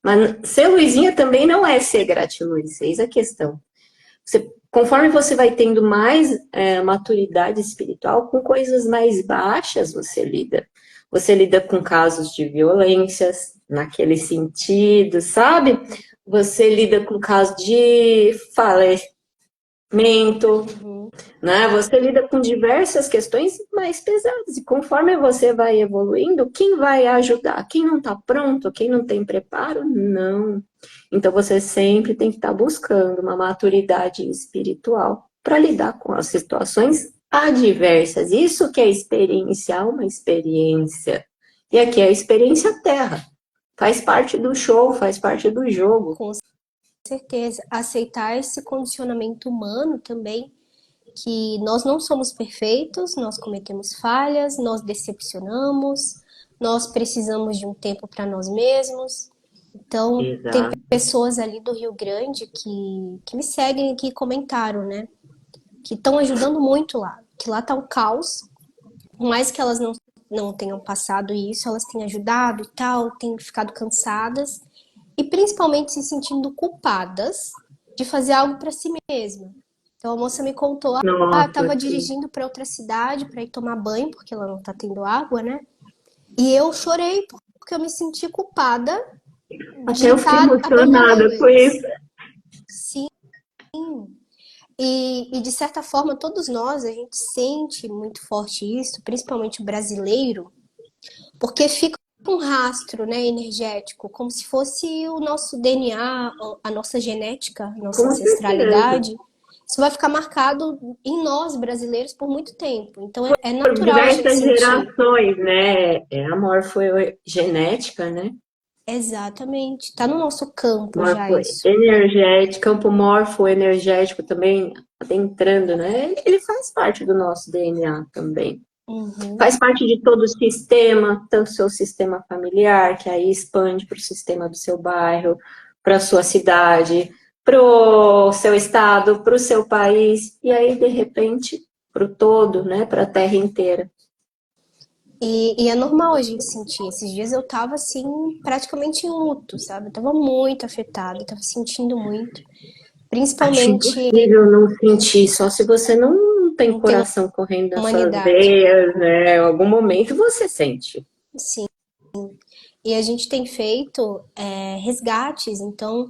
Speaker 2: Mas ser luzinha também não é ser gratiluz, eis a questão. Conforme você vai tendo mais maturidade espiritual, com coisas mais baixas você lida. Você lida com casos de violências, naquele sentido, sabe? Você lida com casos de falecimento, né? Você lida com diversas questões mais pesadas. E conforme você vai evoluindo, quem vai ajudar? Quem não está pronto? Quem não tem preparo? Não. Então você sempre tem que estar buscando uma maturidade espiritual para lidar com as situações adversas. Isso que é experienciar uma experiência. E aqui é a experiência terra. Faz parte do show, faz parte do jogo.
Speaker 1: Com certeza. Aceitar esse condicionamento humano também, que nós não somos perfeitos, nós cometemos falhas, nós decepcionamos, nós precisamos de um tempo para nós mesmos. Então, tem
Speaker 2: Exato.
Speaker 1: pessoas ali do Rio Grande que me seguem aqui e comentaram, né? Que estão ajudando muito lá. Que lá tá um caos. Por mais que elas não tenham passado isso, elas têm ajudado e tal, têm ficado cansadas. E principalmente se sentindo culpadas de fazer algo para si mesma. Então a moça me contou, tava dirigindo para outra cidade para ir tomar banho, porque ela não tá tendo água, né? E eu chorei porque eu me senti culpada de
Speaker 2: Até eu fiquei emocionada com isso.
Speaker 1: Sim. E de certa forma, todos nós, a gente sente muito forte isso, principalmente o brasileiro, porque fica um rastro, né, energético, como se fosse o nosso DNA, a nossa genética, a nossa ancestralidade. Isso vai ficar marcado em nós, brasileiros, por muito tempo. Então, é natural a gente sentir.
Speaker 2: Gerações, né? É a morfogenética, né?
Speaker 1: Exatamente. Tá no nosso campo já isso.
Speaker 2: Campo morfoenergético também adentrando, né? Ele faz parte do nosso DNA também. Faz parte de todo o sistema, tanto o seu sistema familiar, que aí expande para o sistema do seu bairro, para a sua cidade, pro seu estado, pro seu país, e aí, de repente, pro todo, né? Pra terra inteira.
Speaker 1: E é normal a gente sentir. Esses dias eu tava assim, praticamente em luto, sabe? Eu tava muito afetada, eu tava sentindo muito.
Speaker 2: Acho
Speaker 1: Principalmente
Speaker 2: impossível não sentir, só se você não tem
Speaker 1: não tem
Speaker 2: coração correndo nas suas
Speaker 1: humanidade.
Speaker 2: veias, né? Em algum momento você sente.
Speaker 1: Sim. E a gente tem feito resgates, então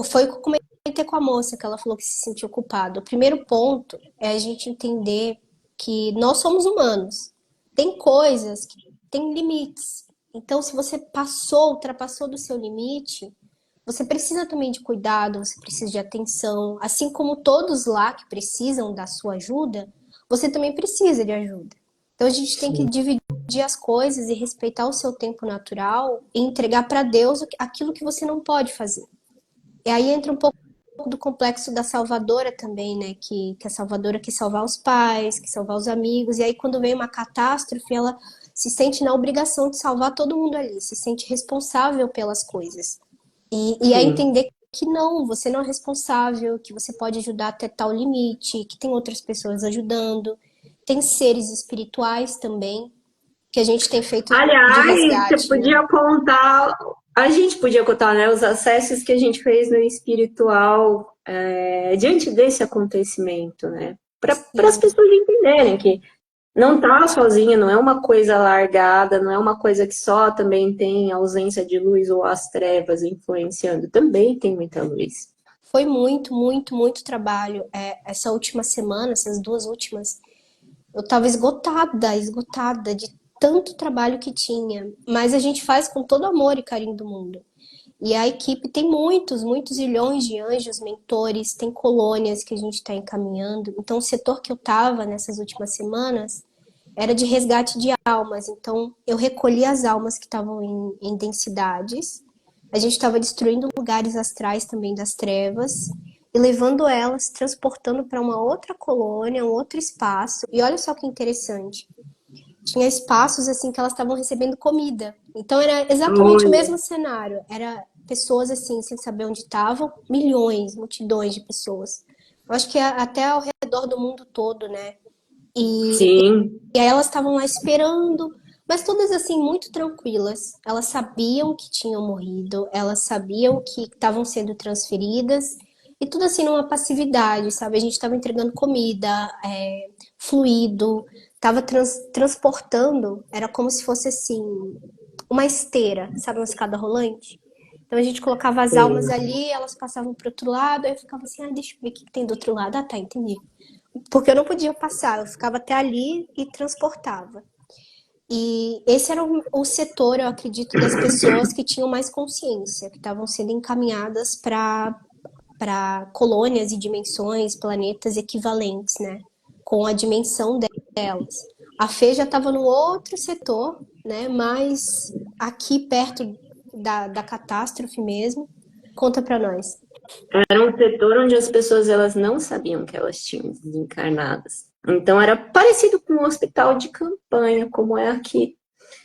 Speaker 1: foi o que eu comentei com a moça, que ela falou que se sentiu culpada. O primeiro ponto é a gente entender que nós somos humanos. Tem coisas que têm limites. Então, se você ultrapassou do seu limite, você precisa também de cuidado, você precisa de atenção. Assim como todos lá que precisam da sua ajuda, você também precisa de ajuda. Então, a gente tem que dividir as coisas e respeitar o seu tempo natural e entregar para Deus aquilo que você não pode fazer. E aí entra um pouco do complexo da salvadora também, né? Que a salvadora quer salvar os pais, quer salvar os amigos. E aí, quando vem uma catástrofe, ela se sente na obrigação de salvar todo mundo ali, se sente responsável pelas coisas. E é
Speaker 2: Sim.
Speaker 1: entender que não, você não é responsável, que você pode ajudar até tal limite, que tem outras pessoas ajudando. Tem seres espirituais também, que a gente tem feito de
Speaker 2: Aliás, você
Speaker 1: resgate, né?
Speaker 2: podia contar, a gente podia contar, né, os acessos que a gente fez no espiritual diante desse acontecimento, né? Para as
Speaker 1: Sim.
Speaker 2: pessoas entenderem que não tá sozinha, não é uma coisa largada, não é uma coisa que só também tem ausência de luz ou as trevas influenciando, também tem muita luz.
Speaker 1: Foi muito, muito, muito trabalho. Essa última semana, essas duas últimas, eu estava esgotada, esgotada de tanto trabalho que tinha. Mas a gente faz com todo amor e carinho do mundo. E a equipe tem muitos, muitos milhões de anjos, mentores, tem colônias que a gente está encaminhando. Então, o setor que eu estava nessas últimas semanas era de resgate de almas. Então, eu recolhi as almas que estavam em densidades. A gente estava destruindo lugares astrais também das trevas e levando elas, transportando para uma outra colônia, um outro espaço. E olha só que interessante. Tinha espaços assim que elas estavam recebendo comida. Então era exatamente o
Speaker 2: Olha,
Speaker 1: mesmo cenário. Era pessoas assim, sem saber onde estavam, milhões, multidões de pessoas. Eu acho que até ao redor do mundo todo, né? E,
Speaker 2: sim,
Speaker 1: e aí elas estavam lá esperando, mas todas assim muito tranquilas. Elas sabiam que tinham morrido, elas sabiam que estavam sendo transferidas e tudo assim numa passividade, sabe? A gente estava entregando comida, fluido, estava transportando, era como se fosse assim uma esteira, sabe, uma escada rolante. Então a gente colocava as almas
Speaker 2: sim.
Speaker 1: ali, elas passavam para outro lado, aí eu ficava assim, deixa eu ver o que tem do outro lado. Ah, tá, entendi. Porque eu não podia passar, eu ficava até ali e transportava. E esse era o setor, eu acredito, das pessoas que tinham mais consciência, que estavam sendo encaminhadas para colônias e dimensões, planetas equivalentes, né? Com a dimensão delas. A Fê já estava no outro setor, né? Mas aqui perto da catástrofe mesmo. Conta para nós.
Speaker 2: Era um setor onde as pessoas elas não sabiam que elas tinham desencarnadas. Então era parecido com um hospital de campanha, como é aqui,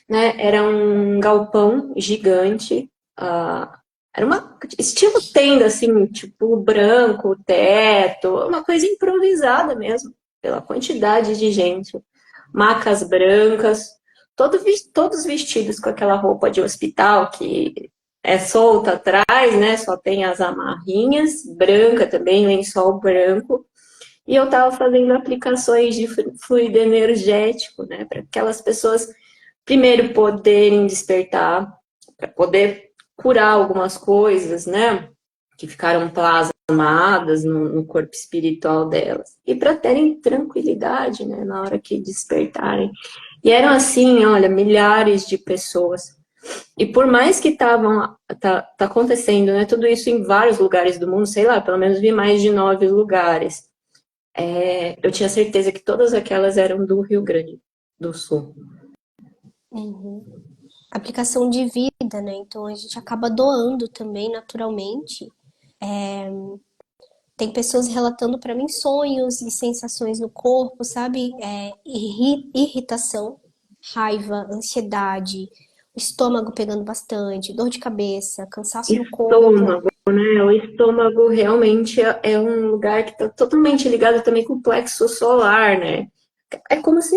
Speaker 2: né? Era um galpão gigante, era uma estilo tenda assim, tipo branco, teto, uma coisa improvisada mesmo, pela quantidade de gente, macas brancas, todos vestidos com aquela roupa de hospital que é solta atrás, né? Só tem as amarrinhas, branca também, lençol branco. E eu estava fazendo aplicações de fluido energético, né? Para aquelas pessoas, primeiro, poderem despertar, para poder curar algumas coisas, né? Que ficaram plasmadas no corpo espiritual delas. E para terem tranquilidade, né? Na hora que despertarem. E eram assim, olha, milhares de pessoas. E por mais que tá acontecendo, né, tudo isso em vários lugares do mundo, sei lá, pelo menos vi mais de 9 lugares. Eu tinha certeza que todas aquelas eram do Rio Grande do Sul.
Speaker 1: Uhum. Aplicação de vida, né? Então a gente acaba doando também naturalmente. Tem pessoas relatando para mim sonhos e sensações no corpo, sabe? Irritação, raiva, ansiedade, o estômago pegando bastante, dor de cabeça, cansaço no corpo.
Speaker 2: Estômago. né? O estômago realmente é um lugar que está totalmente ligado também com o plexo solar, né? É como se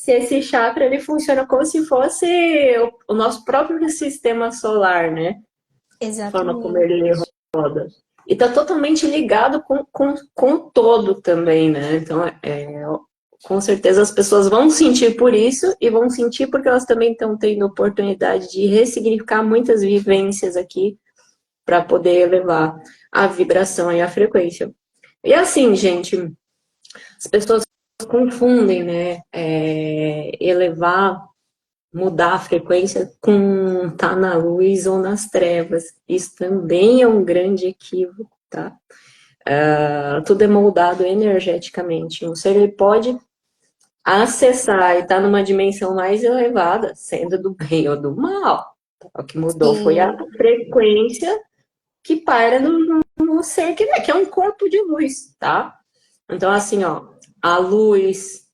Speaker 2: esse chakra ele funciona como se fosse o nosso próprio sistema solar, né? A forma como ele
Speaker 1: Exatamente.
Speaker 2: roda. E está totalmente ligado com o todo também, né? Então, com certeza as pessoas vão sentir por isso e vão sentir porque elas também estão tendo oportunidade de ressignificar muitas vivências aqui para poder elevar a vibração e a frequência. E assim, gente, as pessoas confundem, né? Elevar, mudar a frequência com estar tá na luz ou nas trevas. Isso também é um grande equívoco, tá? Tudo é moldado energeticamente. Um ser ele pode acessar e estar tá numa dimensão mais elevada, sendo do bem ou do mal. O que mudou foi a
Speaker 1: Sim,
Speaker 2: frequência que paira no ser que é um corpo de luz, tá? Então, assim, ó, a luz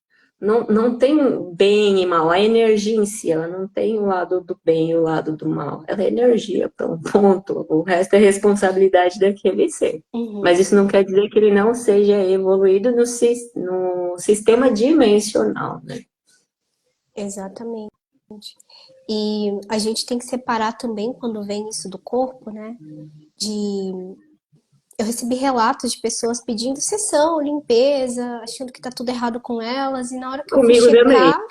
Speaker 2: não tem bem e mal, a energia em si, ela não tem o lado do bem e o lado do mal. Ela é energia, ponto. O resto é responsabilidade daquele ser.
Speaker 1: uhum,
Speaker 2: Mas isso não quer dizer que ele não seja evoluído no sistema dimensional, né?
Speaker 1: exatamente. E a gente tem que separar também quando vem isso do corpo, né? De eu recebi relatos de pessoas pedindo sessão, limpeza, achando que tá tudo errado com elas, e na hora que eu fui
Speaker 2: Comigo também.
Speaker 1: checar,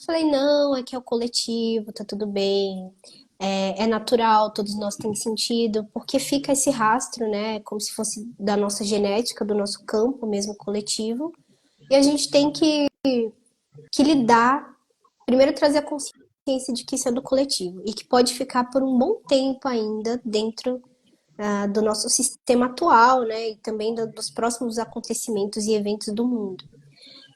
Speaker 1: falei, não, aqui é o coletivo, tá tudo bem, é natural, todos nós temos sentido, porque fica esse rastro, né, como se fosse da nossa genética, do nosso campo mesmo coletivo, e a gente tem que lidar, primeiro trazer a consciência de que isso é do coletivo, e que pode ficar por um bom tempo ainda dentro do nosso sistema atual, né, e também dos próximos acontecimentos e eventos do mundo.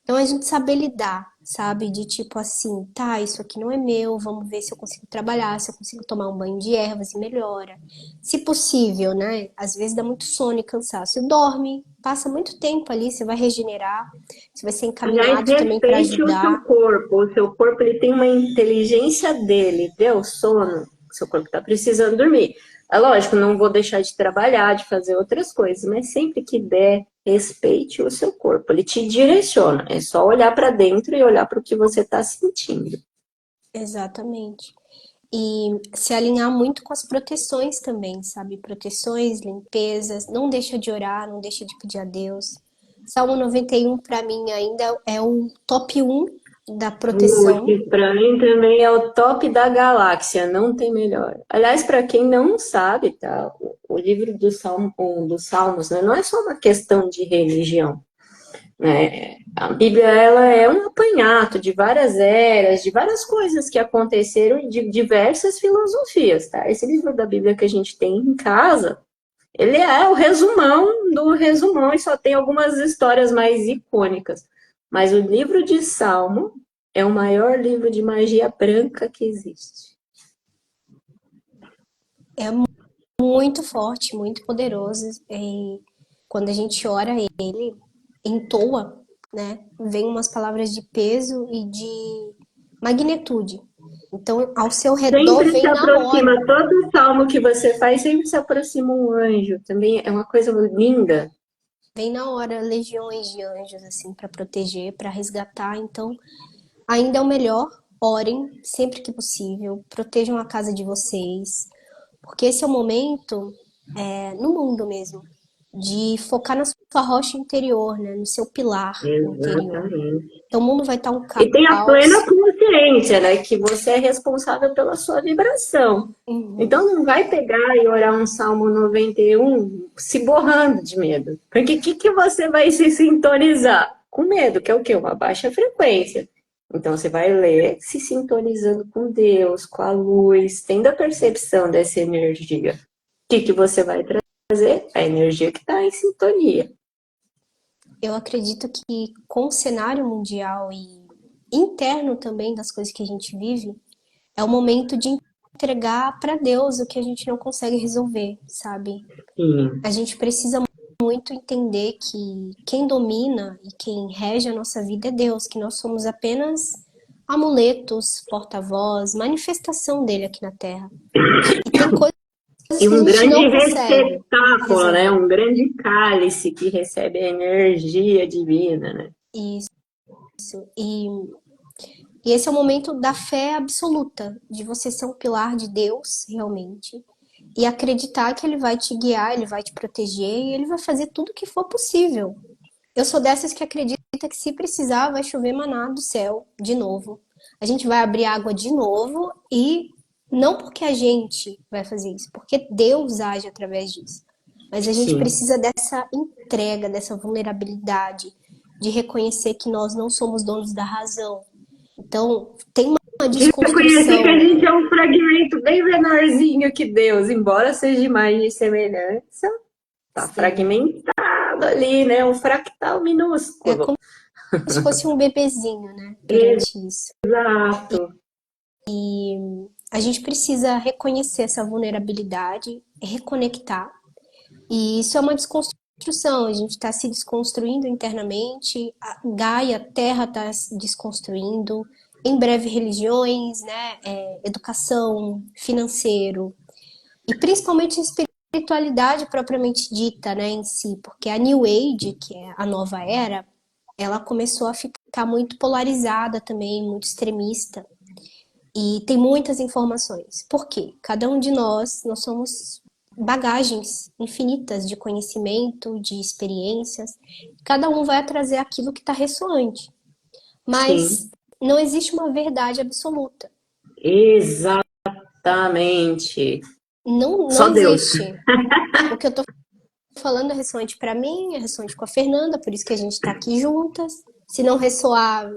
Speaker 1: Então a gente saber lidar, sabe? De tipo assim, tá, isso aqui não é meu, vamos ver se eu consigo trabalhar, se eu consigo tomar um banho de ervas e melhora. Se possível, né? Às vezes dá muito sono e cansaço. Dorme, passa muito tempo ali, você vai regenerar, você vai ser
Speaker 2: Aliás,
Speaker 1: encaminhado também para
Speaker 2: respeite o seu
Speaker 1: ajudar.
Speaker 2: corpo. O seu corpo ele tem uma inteligência dele. Deu sono, o seu corpo está precisando dormir. É lógico, não vou deixar de trabalhar, de fazer outras coisas, mas sempre que der, respeite o seu corpo. Ele te direciona. É só olhar para dentro e olhar para o que você está sentindo.
Speaker 1: Exatamente. E se alinhar muito com as proteções também, sabe? Proteções, limpezas, não deixa de orar, não deixa de pedir a Deus. Salmo 91 para mim ainda é o top um da proteção.
Speaker 2: Putz, para mim também é o top da galáxia, não tem melhor. Aliás, para quem não sabe, tá? O livro dos Salmos, né, não é só uma questão de religião, né? A Bíblia ela é um apanhado de várias eras, de várias coisas que aconteceram e de diversas filosofias, tá? Esse livro da Bíblia que a gente tem em casa, ele é o resumão do resumão e só tem algumas histórias mais icônicas. Mas o livro de Salmo é o maior livro de magia branca que existe.
Speaker 1: É muito forte, muito poderoso. E quando a gente ora ele, entoa, né? Vem umas palavras de peso e de magnitude. Então, ao seu redor
Speaker 2: Sempre se
Speaker 1: vem na
Speaker 2: aproxima,
Speaker 1: hora.
Speaker 2: todo salmo que você faz, sempre se aproxima um anjo. Também é uma coisa linda.
Speaker 1: Vem na hora legiões de anjos, assim, para proteger, para resgatar. Então, ainda é o melhor. Orem sempre que possível. Protejam a casa de vocês. Porque esse é o momento, no mundo mesmo, de focar na sua rocha interior, né? No seu pilar interior.
Speaker 2: Exatamente.
Speaker 1: Então, o mundo vai estar um
Speaker 2: E tem a plena
Speaker 1: caos.
Speaker 2: consciência, né, que você é responsável pela sua vibração.
Speaker 1: Uhum.
Speaker 2: Então não vai pegar e orar um Salmo 91 se borrando de medo. Porque o que você vai se sintonizar? Com medo, que é o quê? Uma baixa frequência. Então você vai ler se sintonizando com Deus, com a luz, tendo a percepção dessa energia. O que você vai trazer? A energia que está em sintonia.
Speaker 1: Eu acredito que com o cenário mundial e interno também das coisas que a gente vive, é o momento de entregar para Deus o que a gente não consegue resolver, sabe?
Speaker 2: Sim.
Speaker 1: A gente precisa muito entender que quem domina e quem rege a nossa vida é Deus, que nós somos apenas amuletos, porta-voz, manifestação dele aqui na Terra. E tem coisas
Speaker 2: E
Speaker 1: que a
Speaker 2: um
Speaker 1: gente
Speaker 2: grande
Speaker 1: não consegue
Speaker 2: receptáculo, né?
Speaker 1: resolver.
Speaker 2: Um grande cálice que recebe a energia divina, né?
Speaker 1: Isso. E, e esse é o momento da fé absoluta, de você ser um pilar de Deus, realmente. E acreditar que Ele vai te guiar, Ele vai te proteger e Ele vai fazer tudo o que for possível. Eu sou dessas que acredita que se precisar vai chover maná do céu de novo. A gente vai abrir água de novo e não porque a gente vai fazer isso, porque Deus age através disso. Mas a gente
Speaker 2: Sim.
Speaker 1: precisa dessa entrega, dessa vulnerabilidade, de reconhecer que nós não somos donos da razão. Então, tem uma
Speaker 2: De reconhecer que a
Speaker 1: desconstrução.
Speaker 2: gente é um fragmento bem menorzinho que Deus, embora seja imagem e semelhança, tá
Speaker 1: Sim,
Speaker 2: fragmentado ali, né? Um fractal
Speaker 1: é
Speaker 2: minúsculo.
Speaker 1: como se fosse um bebezinho, né, perante isso.
Speaker 2: Exato.
Speaker 1: A gente precisa reconhecer essa vulnerabilidade, reconectar. E isso é uma desconstrução. A gente está se desconstruindo internamente, a Gaia, a Terra está se desconstruindo. Em breve, religiões, né? Educação, financeiro. E principalmente a espiritualidade propriamente dita, né, em si. Porque a New Age, que é a nova era, ela começou a ficar muito polarizada também, muito extremista. E tem muitas informações. Por quê? Cada um de nós somos bagagens infinitas de conhecimento, de experiências. Cada um vai trazer aquilo que está ressoante. Mas
Speaker 2: Sim,
Speaker 1: não existe uma verdade absoluta.
Speaker 2: exatamente.
Speaker 1: Não
Speaker 2: Só Deus.
Speaker 1: existe. O que eu estou falando é ressoante para mim, é ressoante com a Fernanda, por isso que a gente está aqui juntas. Se não ressoar,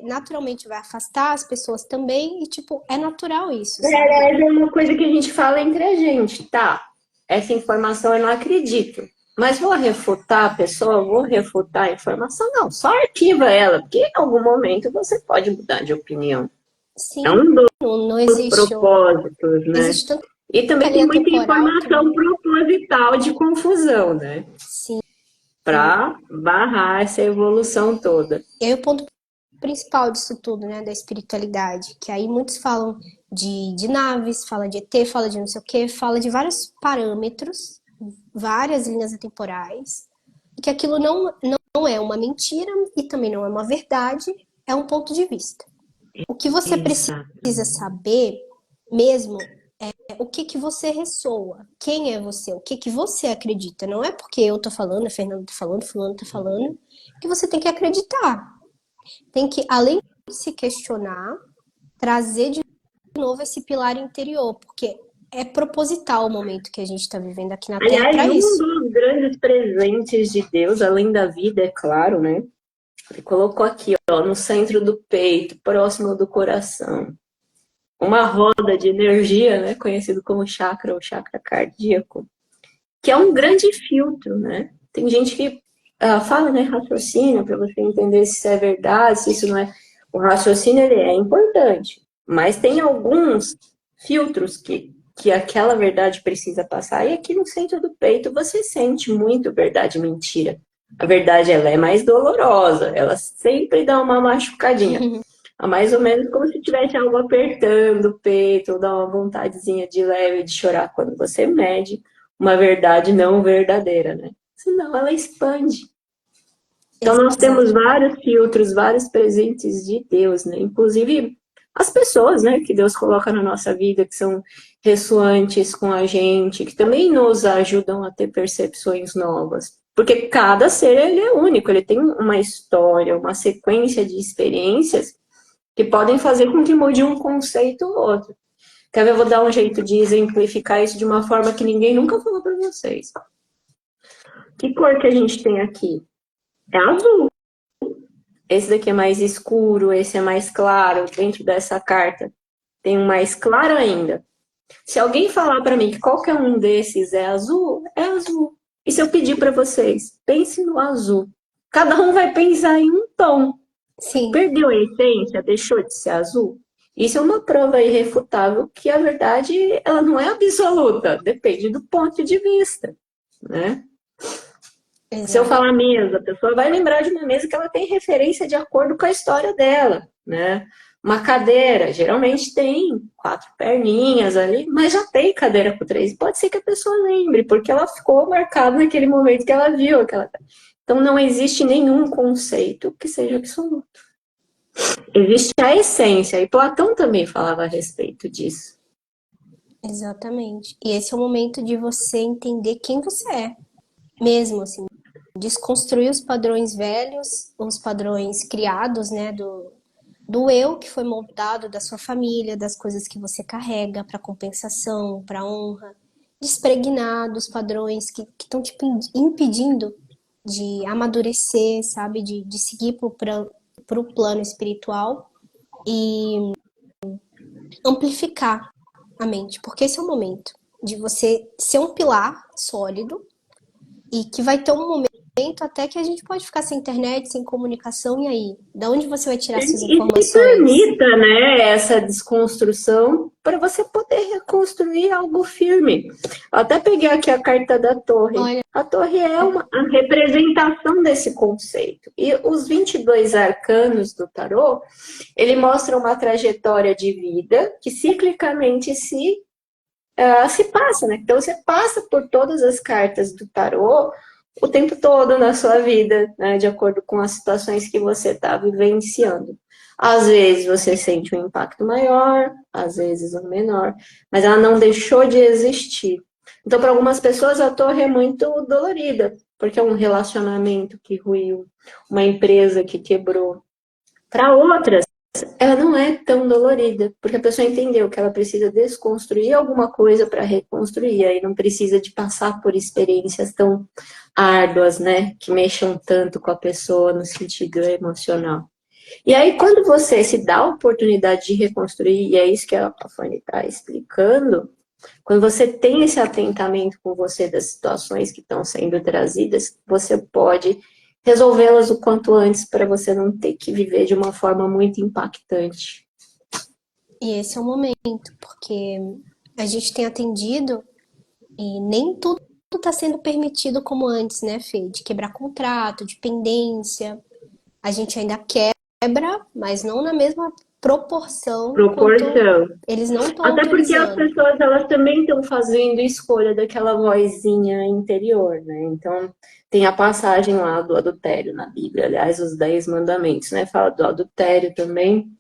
Speaker 1: naturalmente vai afastar as pessoas também. E, tipo, é natural isso, sabe?
Speaker 2: É uma coisa que a gente fala entre a gente, tá? Essa informação eu não acredito. Mas vou refutar a pessoa, vou refutar a informação? Não, só arquiva ela, porque em algum momento você pode mudar de opinião. É
Speaker 1: Sim,
Speaker 2: um
Speaker 1: não
Speaker 2: dos
Speaker 1: existe.
Speaker 2: propósitos, né?
Speaker 1: Existe tanta
Speaker 2: E também tem
Speaker 1: linha
Speaker 2: muita
Speaker 1: temporal
Speaker 2: informação
Speaker 1: também.
Speaker 2: proposital de confusão, né?
Speaker 1: Sim.
Speaker 2: Para barrar essa evolução toda.
Speaker 1: E aí o ponto principal disso tudo, né, da espiritualidade, que aí muitos falam de naves, fala de ET, fala de não sei o quê, fala de vários parâmetros, várias linhas temporais, que aquilo não é uma mentira e também não é uma verdade, é um ponto de vista. O que você
Speaker 2: Exato.
Speaker 1: precisa saber mesmo o que que você ressoa, quem é você, o que que você acredita. Não é porque eu tô falando, a Fernanda tá falando, fulano tá falando, que você tem que acreditar. Tem que, além de se questionar, trazer de novo esse pilar interior, porque é proposital o momento que a gente está vivendo aqui na Terra
Speaker 2: Aliás,
Speaker 1: para
Speaker 2: um
Speaker 1: isso.
Speaker 2: dos grandes presentes de Deus, além da vida, é claro, né? Ele colocou aqui, ó, no centro do peito, próximo do coração, uma roda de energia, né? Conhecido como chakra ou chakra cardíaco, que é um grande filtro, né? Tem gente que fala, né, raciocínio, para você entender se isso é verdade, se isso não é. O raciocínio ele é importante, mas tem alguns filtros que aquela verdade precisa passar, e aqui no centro do peito você sente muito verdade e mentira. A verdade ela é mais dolorosa, ela sempre dá uma machucadinha. É mais ou menos como se tivesse algo apertando o peito, ou dá uma vontadezinha de leve de chorar quando você mede uma verdade não verdadeira, né? Senão ela expande. Então nós temos
Speaker 1: Exato.
Speaker 2: vários filtros, vários presentes de Deus, né? Inclusive as pessoas, né, que Deus coloca na nossa vida, que são ressoantes com a gente, que também nos ajudam a ter percepções novas. Porque cada ser ele é único, ele tem uma história, uma sequência de experiências que podem fazer com que mude um conceito ou outro. Quer ver? Eu vou dar um jeito de exemplificar isso de uma forma que ninguém nunca falou para vocês. Que cor que a gente tem aqui? É azul. Esse daqui é mais escuro, esse é mais claro. Dentro dessa carta tem um mais claro ainda. Se alguém falar para mim que qualquer um desses é azul. E se eu pedir para vocês, pense no azul. Cada um vai pensar em um tom.
Speaker 1: Sim,
Speaker 2: Perdeu a essência, deixou de ser azul? Isso é uma prova irrefutável que a verdade ela não é absoluta, depende do ponto de vista, né? Se eu
Speaker 1: exato.
Speaker 2: falar mesa, a pessoa vai lembrar de uma mesa que ela tem referência de acordo com a história dela, né? Uma cadeira, geralmente tem 4 perninhas ali, mas já tem cadeira com 3. Pode ser que a pessoa lembre, porque ela ficou marcada naquele momento que ela viu aquela. Então não existe nenhum conceito que seja absoluto. Existe a essência, e Platão também falava a respeito disso.
Speaker 1: Exatamente. E esse é o momento de você entender quem você é, mesmo assim. Desconstruir os padrões velhos, os padrões criados, né, do eu que foi moldado da sua família, das coisas que você carrega para compensação, para honra. Despregnar dos padrões que estão te impedindo de amadurecer, sabe? De seguir para o plano espiritual e amplificar a mente, porque esse é o momento de você ser um pilar sólido e que vai ter um momento até que a gente pode ficar sem internet, sem comunicação, e aí? Da onde você vai tirar suas
Speaker 2: E se
Speaker 1: informações?
Speaker 2: permita, né, essa desconstrução para você poder reconstruir algo firme. Eu até peguei aqui a carta da Torre.
Speaker 1: Olha,
Speaker 2: A Torre é a representação desse conceito. E os 22 arcanos do tarô, ele mostra uma trajetória de vida que ciclicamente se passa, né? Então você passa por todas as cartas do tarô o tempo todo na sua vida, né? De acordo com as situações que você está vivenciando. Às vezes você sente um impacto maior, às vezes um menor, mas ela não deixou de existir. Então, para algumas pessoas, a torre é muito dolorida, porque é um relacionamento que ruiu, uma empresa que quebrou. Para outras, ela não é tão dolorida, porque a pessoa entendeu que ela precisa desconstruir alguma coisa para reconstruir, aí não precisa de passar por experiências tão árduas, né, que mexam tanto com a pessoa no sentido emocional. E aí, quando você se dá a oportunidade de reconstruir, e é isso que a Fanny está explicando, quando você tem esse atentamento com você das situações que estão sendo trazidas, você pode resolvê-las o quanto antes para você não ter que viver de uma forma muito impactante.
Speaker 1: e esse é o momento, porque a gente tem atendido e nem tudo está sendo permitido como antes, né, Fê? De quebrar contrato, de pendência. A gente ainda quebra, mas não na mesma proporção quanto
Speaker 2: Proporção.
Speaker 1: eles não estão
Speaker 2: Até porque as
Speaker 1: autorizando.
Speaker 2: pessoas, elas também estão fazendo escolha daquela vozinha interior, né? Então, tem a passagem lá do adultério na Bíblia, aliás, os 10 mandamentos, né? Fala do adultério também.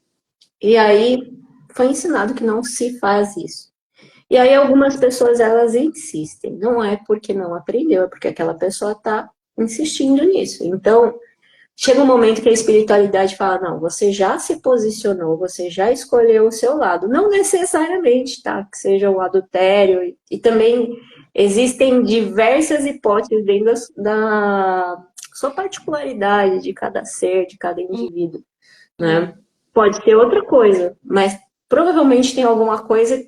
Speaker 2: E aí, foi ensinado que não se faz isso. E aí, algumas pessoas, elas insistem. Não é porque não aprendeu, é porque aquela pessoa está insistindo nisso. Então, chega um momento que a espiritualidade fala, não, você já se posicionou, você já escolheu o seu lado. Não necessariamente, tá? Que seja o adultério. E também existem diversas hipóteses dentro da sua particularidade de cada ser, de cada indivíduo, né? Pode ser outra coisa, mas provavelmente tem alguma coisa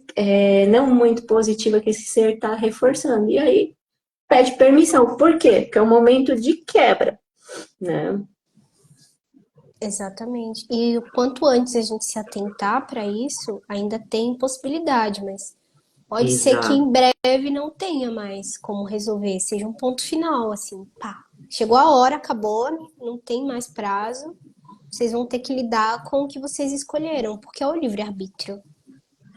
Speaker 2: não muito positiva que esse ser está reforçando. E aí pede permissão. Por quê? Porque é um momento de quebra, né?
Speaker 1: Exatamente. E o quanto antes a gente se atentar para isso, ainda tem possibilidade, mas pode ser que
Speaker 2: Exato.
Speaker 1: em breve não tenha mais como resolver, seja um ponto final, assim, pá, chegou a hora, acabou, não tem mais prazo, vocês vão ter que lidar com o que vocês escolheram, porque é o livre-arbítrio.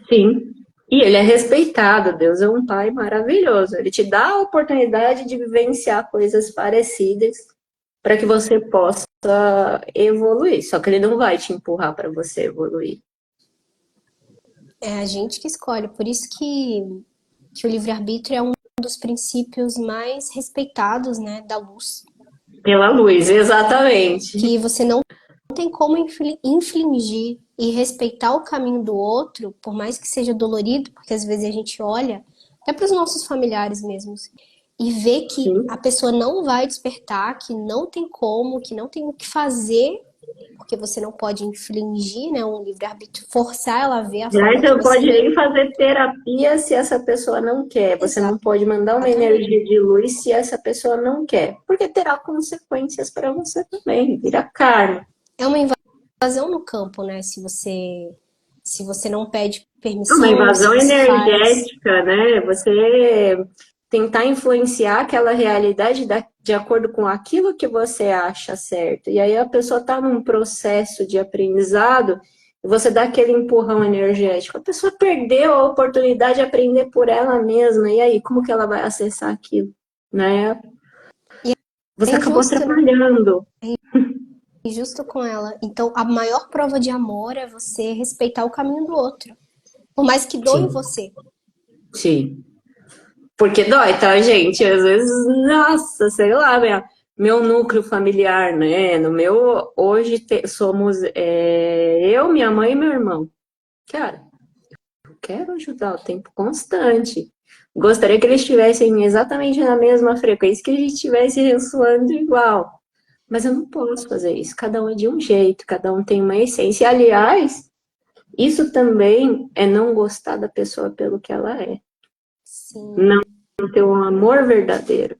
Speaker 2: Sim. E ele é respeitado, Deus é um pai maravilhoso. Ele te dá a oportunidade de vivenciar coisas parecidas para que você possa evoluir. Só que ele não vai te empurrar para você evoluir.
Speaker 1: É a gente que escolhe, por isso que o livre-arbítrio é um dos princípios mais respeitados, né, da luz,
Speaker 2: Pela luz, exatamente.
Speaker 1: que você não tem como infligir e respeitar o caminho do outro, por mais que seja dolorido, porque às vezes a gente olha, até para os nossos familiares mesmos, e vê que
Speaker 2: Sim.
Speaker 1: a pessoa não vai despertar, que não tem como, que não tem o que fazer, porque você não pode infligir, né, um livre-arbítrio, forçar ela a ver a
Speaker 2: Já
Speaker 1: forma
Speaker 2: você
Speaker 1: que
Speaker 2: não
Speaker 1: você
Speaker 2: pode
Speaker 1: vê.
Speaker 2: nem fazer terapia se essa pessoa não quer. Você não pode mandar uma
Speaker 1: Exatamente.
Speaker 2: energia de luz se essa pessoa não quer. Porque terá consequências para você também. Vira karma.
Speaker 1: É uma invasão no campo, né? Se você não pede
Speaker 2: É uma
Speaker 1: permissão, se
Speaker 2: invasão
Speaker 1: você faz.
Speaker 2: energética, né? Você tentar influenciar aquela realidade de acordo com aquilo que você acha certo. E aí a pessoa está num processo de aprendizado, e você dá aquele empurrão energético. A pessoa perdeu a oportunidade de aprender por ela mesma, e aí, como que ela vai acessar aquilo, né?
Speaker 1: E
Speaker 2: Você
Speaker 1: é
Speaker 2: acabou
Speaker 1: injusto, né?
Speaker 2: atrapalhando.
Speaker 1: É injusto com ela. Então, a maior prova de amor é você respeitar o caminho do outro. Por mais que doe em
Speaker 2: Sim,
Speaker 1: você.
Speaker 2: sim. Porque dói, tá, gente? Às vezes, nossa, sei lá, meu núcleo familiar, né? No meu, hoje somos eu, minha mãe e meu irmão. Cara, eu quero ajudar o tempo constante. Gostaria que eles estivessem exatamente na mesma frequência, que a gente estivesse ressoando igual. Mas eu não posso fazer isso. Cada um é de um jeito, cada um tem uma essência. E, aliás, isso também é não gostar da pessoa pelo que ela é.
Speaker 1: Sim.
Speaker 2: Não ter um amor verdadeiro.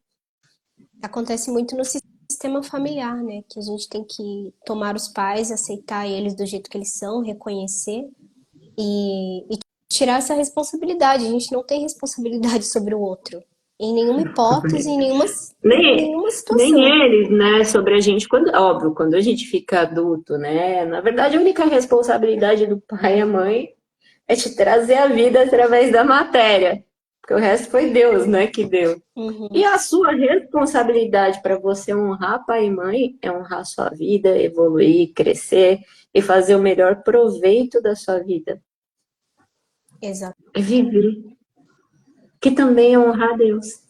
Speaker 1: Acontece muito no sistema familiar, né? Que a gente tem que tomar os pais, aceitar eles do jeito que eles são, reconhecer e tirar essa responsabilidade. A gente não tem responsabilidade sobre o outro. Em nenhuma hipótese,
Speaker 2: Nem,
Speaker 1: nenhuma
Speaker 2: nem
Speaker 1: situação.
Speaker 2: eles, né, sobre a gente, óbvio, quando a gente fica adulto, né, na verdade a única responsabilidade do pai e a mãe é te trazer a vida através da matéria, porque o resto foi Deus, né, que deu. E
Speaker 1: Uhum.
Speaker 2: a sua responsabilidade para você honrar pai e mãe é honrar sua vida, evoluir, crescer e fazer o melhor proveito da sua vida.
Speaker 1: Exato.
Speaker 2: É viver, que também é honrar a Deus.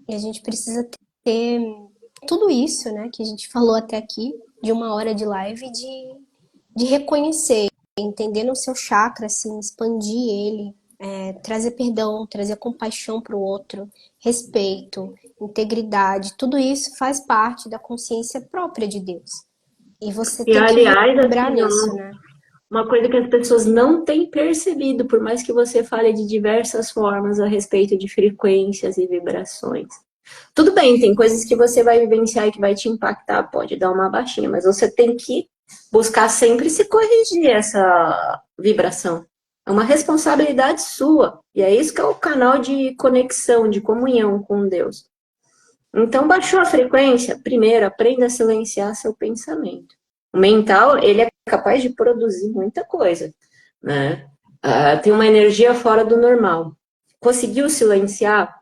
Speaker 1: E a gente precisa ter tudo isso, né, que a gente falou até aqui, de uma hora de live, de reconhecer, entender no seu chakra, assim, expandir ele, trazer perdão, trazer compaixão para o outro, respeito, integridade, tudo isso faz parte da consciência própria de Deus. E você
Speaker 2: E
Speaker 1: tem que
Speaker 2: aliás,
Speaker 1: vibrar
Speaker 2: assim,
Speaker 1: nisso, né?
Speaker 2: uma coisa que as pessoas não têm percebido, por mais que você fale de diversas formas a respeito de frequências e vibrações. Tudo bem, tem coisas que você vai vivenciar e que vai te impactar, pode dar uma baixinha, mas você tem que buscar sempre se corrigir essa vibração. É uma responsabilidade sua. E é isso que é o canal de conexão, de comunhão com Deus. Então, baixou a frequência? Primeiro, aprenda a silenciar seu pensamento. O mental, ele é capaz de produzir muita coisa, né? Tem uma energia fora do normal. Conseguiu silenciar?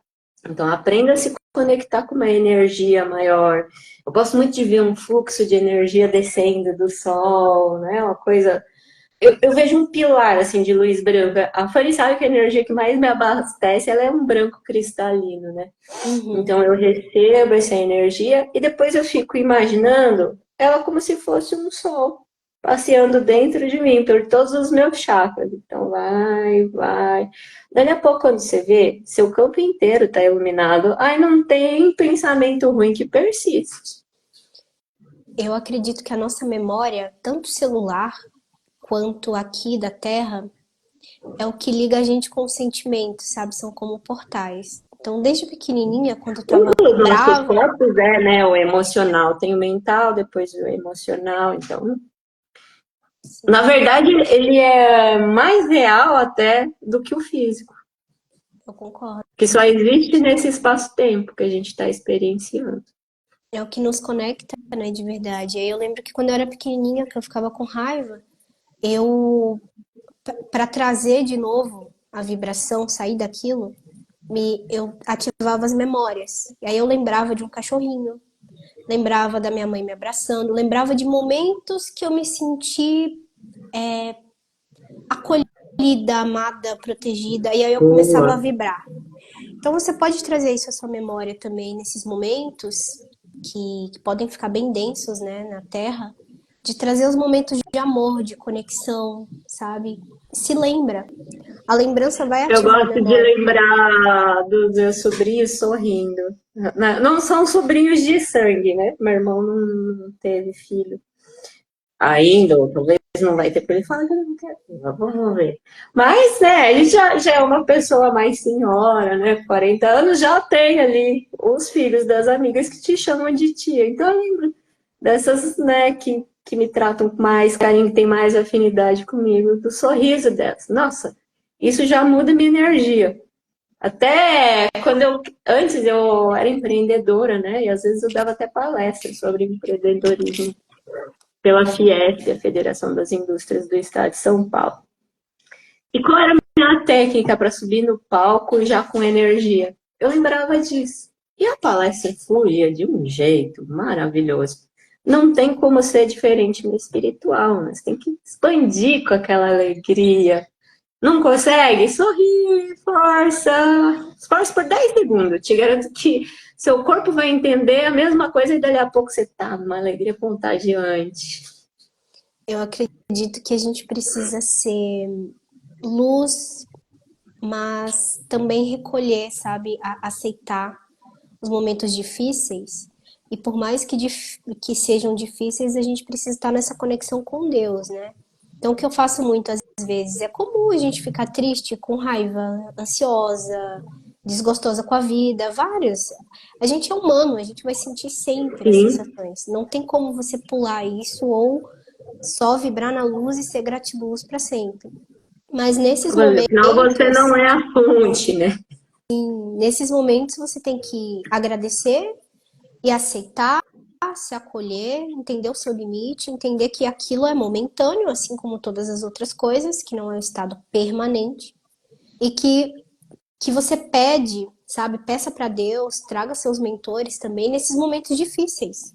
Speaker 2: Então, aprenda a se conectar com uma energia maior. Eu gosto muito de ver um fluxo de energia descendo do sol, né? Uma coisa. Eu vejo um pilar assim de luz branca. A Fanny sabe que a energia que mais me abastece ela é um branco cristalino, né?
Speaker 1: Uhum.
Speaker 2: Então eu recebo essa energia e depois eu fico imaginando ela como se fosse um sol passeando dentro de mim, por todos os meus chakras. Então vai, vai. Dali a pouco, quando você vê, seu campo inteiro está iluminado. Aí não tem pensamento ruim que persiste.
Speaker 1: Eu acredito que a nossa memória, tanto celular quanto aqui da Terra, é o que liga a gente com o sentimento, sabe? São como portais. Então, desde pequenininha, quando eu tava
Speaker 2: Um dos nossos
Speaker 1: brava,
Speaker 2: corpos é, né, o emocional. Tem o mental, depois o emocional. Então, na
Speaker 1: sim,
Speaker 2: verdade, ele é mais real até do que o físico.
Speaker 1: eu concordo.
Speaker 2: Que só existe nesse espaço-tempo que a gente está experienciando.
Speaker 1: É o que nos conecta, né, de verdade. Aí eu lembro que quando eu era pequenininha, que eu ficava com raiva, eu, para trazer de novo a vibração, sair daquilo, eu ativava as memórias. E aí eu lembrava de um cachorrinho, lembrava da minha mãe me abraçando, lembrava de momentos que eu me senti acolhida, amada, protegida, e aí eu começava a
Speaker 2: Boa.
Speaker 1: vibrar. Então você pode trazer isso à sua memória também nesses momentos que podem ficar bem densos, né, na Terra, de trazer os momentos de amor, de conexão, sabe? Se lembra. A lembrança vai
Speaker 2: Eu
Speaker 1: ativar a
Speaker 2: gosto de
Speaker 1: memória.
Speaker 2: lembrar dos meus sobrinhos sorrindo. Não são sobrinhos de sangue, né? Meu irmão não teve filho ainda, ou talvez não vai ter, porque ele fala que não quer. Vamos ver. Mas, né, ele já é uma pessoa mais senhora, né? 40 anos, já tem ali os filhos das amigas que te chamam de tia. Então eu lembro dessas, né, que me tratam com mais carinho, que tem mais afinidade comigo, do sorriso delas. Nossa, isso já muda minha energia. Até antes eu era empreendedora, né? E às vezes eu dava até palestras sobre empreendedorismo. pela Fiesp, a Federação das Indústrias do Estado de São Paulo. E qual era a minha técnica para subir no palco já com energia? Eu lembrava disso. E a palestra fluía de um jeito maravilhoso. Não tem como ser diferente no espiritual, né? Você tem que expandir com aquela alegria. Não consegue? Sorri, força. Esforça por 10 segundos. Te garanto que seu corpo vai entender a mesma coisa e dali a pouco você tá numa alegria contagiante.
Speaker 1: Eu acredito que a gente precisa ser luz, mas também recolher, sabe? Aceitar os momentos difíceis. E por mais que sejam difíceis, a gente precisa estar nessa conexão com Deus, né? Então, o que eu faço muito às vezes é comum a gente ficar triste, com raiva, ansiosa, desgostosa com a vida, vários. A gente é humano, a gente vai sentir sempre as
Speaker 2: Sim.
Speaker 1: sensações. Não tem como você pular isso ou só vibrar na luz e ser gratiluz para sempre. Mas
Speaker 2: Afinal, você não é a fonte, né?
Speaker 1: nesses momentos você tem que agradecer e aceitar, se acolher, entender o seu limite, entender que aquilo é momentâneo, assim como todas as outras coisas, que não é um estado permanente, e que você pede, sabe, peça para Deus, traga seus mentores também nesses momentos difíceis.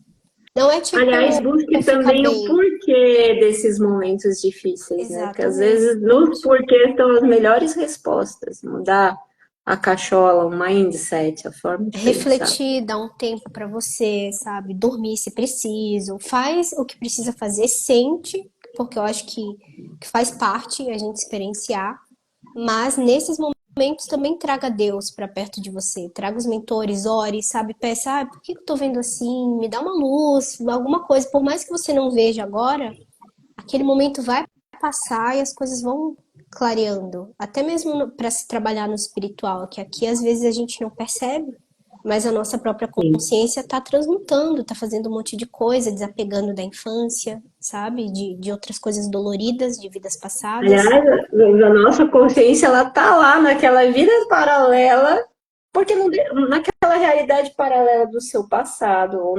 Speaker 1: Não é tipo
Speaker 2: Aliás, busque
Speaker 1: ficar
Speaker 2: também o
Speaker 1: bem.
Speaker 2: porquê desses momentos difíceis, né? Porque às
Speaker 1: Exatamente.
Speaker 2: vezes nos porquês estão as melhores respostas. Mudar a cachola, o mindset, a forma de pensar.
Speaker 1: Refletir, dar um tempo para você, sabe? Dormir se preciso, faz o que precisa fazer, sente, porque eu acho que faz parte a gente experienciar, mas nesses momentos também traga Deus para perto de você, traga os mentores, ore, sabe? Peça, por que eu tô vendo assim? Me dá uma luz, alguma coisa, por mais que você não veja agora, aquele momento vai passar e as coisas vão clareando, até mesmo para se trabalhar no espiritual, que aqui às vezes a gente não percebe, mas a nossa própria
Speaker 2: Sim.
Speaker 1: consciência está transmutando, está fazendo um monte de coisa, desapegando da infância, sabe? De outras coisas doloridas, de vidas passadas.
Speaker 2: Aliás, a nossa consciência, ela tá lá naquela vida paralela, porque naquela realidade paralela do seu passado, ou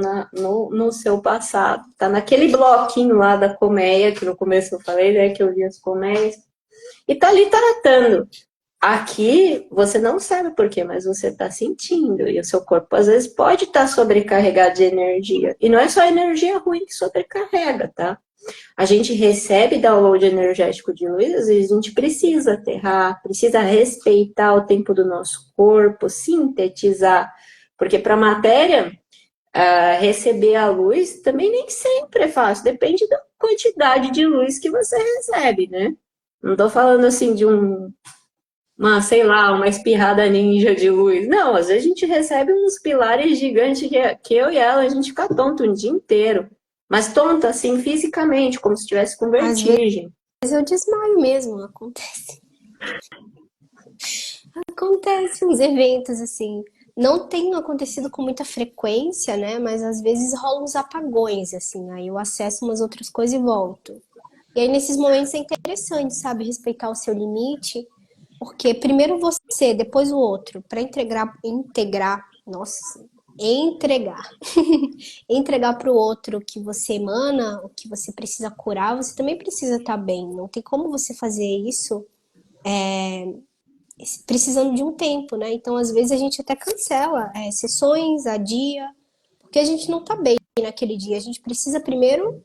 Speaker 2: no seu passado. Tá naquele bloquinho lá da colmeia, que no começo eu falei, né, que eu vi as colmeias, e tá ali taratando. Aqui, você não sabe por quê, mas você está sentindo. E o seu corpo, às vezes, pode estar sobrecarregado de energia. E não é só energia ruim que sobrecarrega, tá? A gente recebe download energético de luz, às vezes a gente precisa aterrar, precisa respeitar o tempo do nosso corpo, sintetizar. Porque para a matéria, receber a luz também nem sempre é fácil, depende da quantidade de luz que você recebe, né? Não estou falando assim de sei lá, uma espirrada ninja de luz. Não, às vezes a gente recebe uns pilares gigantes que eu e ela, a gente fica tonto um dia inteiro. Mas tonta, assim, fisicamente, como se estivesse com
Speaker 1: Às
Speaker 2: vertigem.
Speaker 1: vezes eu desmaio mesmo, acontece. Acontece uns eventos assim. Não tem acontecido com muita frequência, né? Mas às vezes rolam uns apagões, assim. Aí eu acesso umas outras coisas e volto. E aí nesses momentos é interessante, sabe? Respeitar o seu limite. Porque primeiro você, depois o outro. Para nossa, entregar. Entregar para o outro o que você emana, o que você precisa curar, você também precisa estar bem. Não tem como você fazer isso precisando de um tempo, né? Então, às vezes, a gente até cancela sessões, adia, porque a gente não tá bem naquele dia. A gente precisa primeiro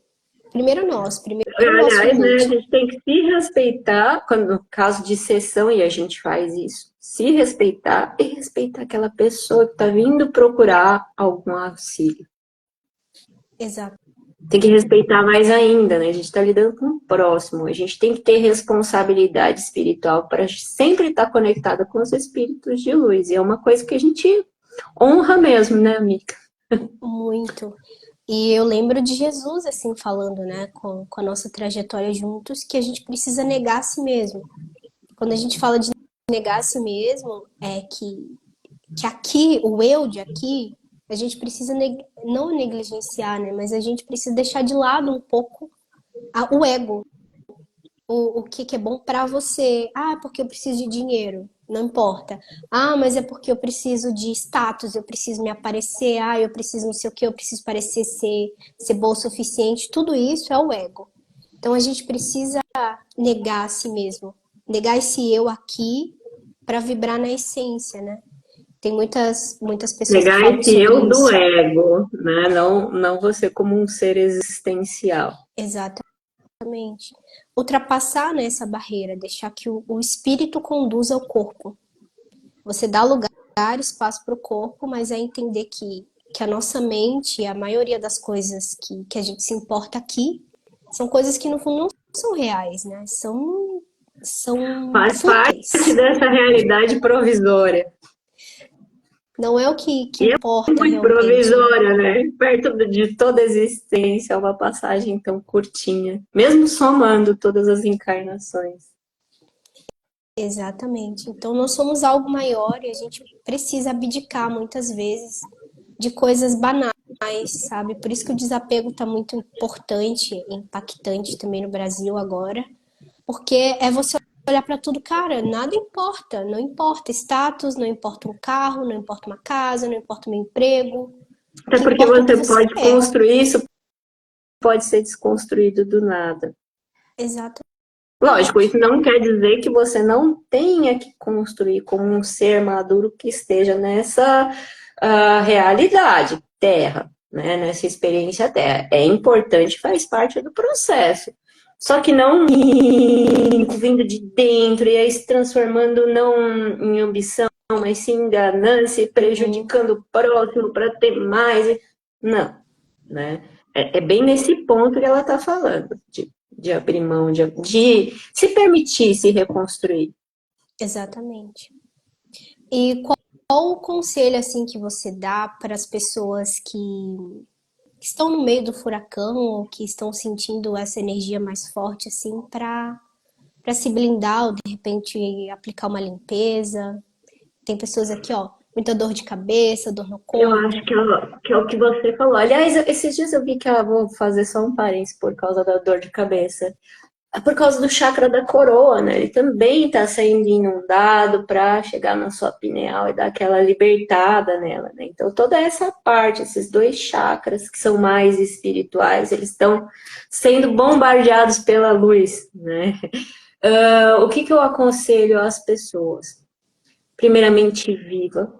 Speaker 1: nós, primeiro o nosso
Speaker 2: Aliás, né, a
Speaker 1: limite.
Speaker 2: gente tem que se respeitar, quando, no caso de sessão, e a gente faz isso, se respeitar e respeitar aquela pessoa que está vindo procurar algum auxílio.
Speaker 1: Exato.
Speaker 2: Tem que respeitar mais ainda, né? A gente está lidando com o próximo. A gente tem que ter responsabilidade espiritual para sempre estar conectada com os espíritos de luz. E é uma coisa que a gente honra mesmo, né, amiga?
Speaker 1: Muito. E eu lembro de Jesus, assim, falando, né, com a nossa trajetória juntos, que a gente precisa negar a si mesmo. Quando a gente fala de negar a si mesmo, é que aqui, o eu de aqui, a gente precisa não negligenciar, né? Mas a gente precisa deixar de lado um pouco o ego. O que é bom para você. Ah, porque eu preciso de dinheiro. Não importa. Ah, mas é porque eu preciso de status, eu preciso me aparecer, eu preciso não sei o que, eu preciso parecer ser boa o suficiente. Tudo isso é o ego. Então a gente precisa negar a si mesmo, negar esse eu aqui para vibrar na essência, né? Tem muitas pessoas que
Speaker 2: Negar
Speaker 1: falam
Speaker 2: esse
Speaker 1: sobre
Speaker 2: eu do
Speaker 1: isso.
Speaker 2: ego, né? Não você como um ser existencial.
Speaker 1: Exatamente. Ultrapassar, né, essa barreira, deixar que o espírito conduza o corpo. Você dá lugar, espaço para o corpo, mas é entender que a nossa mente, a maioria das coisas que a gente se importa aqui, são coisas que no fundo não são reais, né? São
Speaker 2: Faz parte
Speaker 1: fúteis.
Speaker 2: dessa realidade provisória.
Speaker 1: Não é o que
Speaker 2: E é
Speaker 1: importa
Speaker 2: muito
Speaker 1: realmente, né?
Speaker 2: provisória, né? Perto de toda a existência, é uma passagem tão curtinha, mesmo somando todas as encarnações.
Speaker 1: Exatamente. Então nós somos algo maior e a gente precisa abdicar muitas vezes de coisas banais, sabe? Por isso que o desapego está muito importante, impactante também no Brasil agora, porque é você olhar para tudo, cara, nada importa, não importa status, não importa um carro, não importa uma casa, não importa um emprego, o
Speaker 2: Até
Speaker 1: que
Speaker 2: porque
Speaker 1: importa é o que
Speaker 2: você
Speaker 1: você
Speaker 2: pode
Speaker 1: é.
Speaker 2: construir isso, pode ser desconstruído do nada. Lógico, isso
Speaker 1: Exatamente.
Speaker 2: não quer dizer que você não tenha que construir como um ser maduro que esteja nessa realidade, terra, né? Nessa experiência terra. É importante, faz parte do processo. Só que não vindo de dentro e aí se transformando não em ambição, mas sim em ganância,
Speaker 1: Uhum.
Speaker 2: prejudicando o próximo para ter mais. Não, né? É bem nesse ponto que ela está falando, de abrir mão, de se permitir se reconstruir.
Speaker 1: Exatamente. E qual o conselho assim que você dá para as pessoas que estão no meio do furacão ou que estão sentindo essa energia mais forte assim para se blindar ou de repente aplicar uma limpeza? Tem pessoas aqui, ó, muita dor de cabeça, dor no
Speaker 2: Eu acho
Speaker 1: corpo.
Speaker 2: que é o que você falou. Aliás, esses dias eu vi que vou fazer só um parênteses por causa da dor de cabeça. É por causa do chakra da coroa, né? Ele também está sendo inundado para chegar na sua pineal e dar aquela libertada nela, né? Então, toda essa parte, esses dois chakras que são mais espirituais, eles estão sendo bombardeados pela luz, né? O que eu aconselho às pessoas? Primeiramente, viva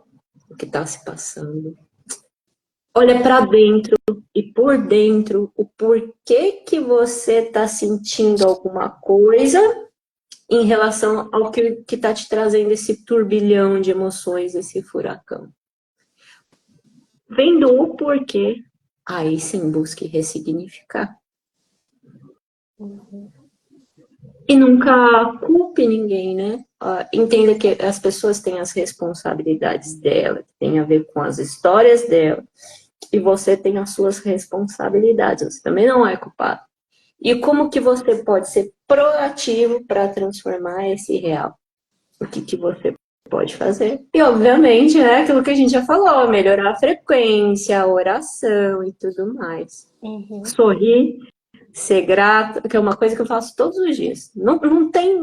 Speaker 2: o que está se passando. Olha para dentro e por dentro o porquê que você está sentindo alguma coisa em relação ao que está te trazendo esse turbilhão de emoções, esse furacão. Vendo o porquê, aí sim busque ressignificar.
Speaker 1: Uhum.
Speaker 2: E nunca culpe ninguém, né? Entenda que as pessoas têm as responsabilidades dela, que tem a ver com as histórias dela, e você tem as suas responsabilidades, você também não é culpado. E como que você pode ser proativo para transformar esse real? O que você pode fazer? E, obviamente, né, aquilo que a gente já falou, melhorar a frequência, a oração e tudo mais.
Speaker 1: Uhum.
Speaker 2: Sorrir, ser grato, que é uma coisa que eu faço todos os dias. Não tem,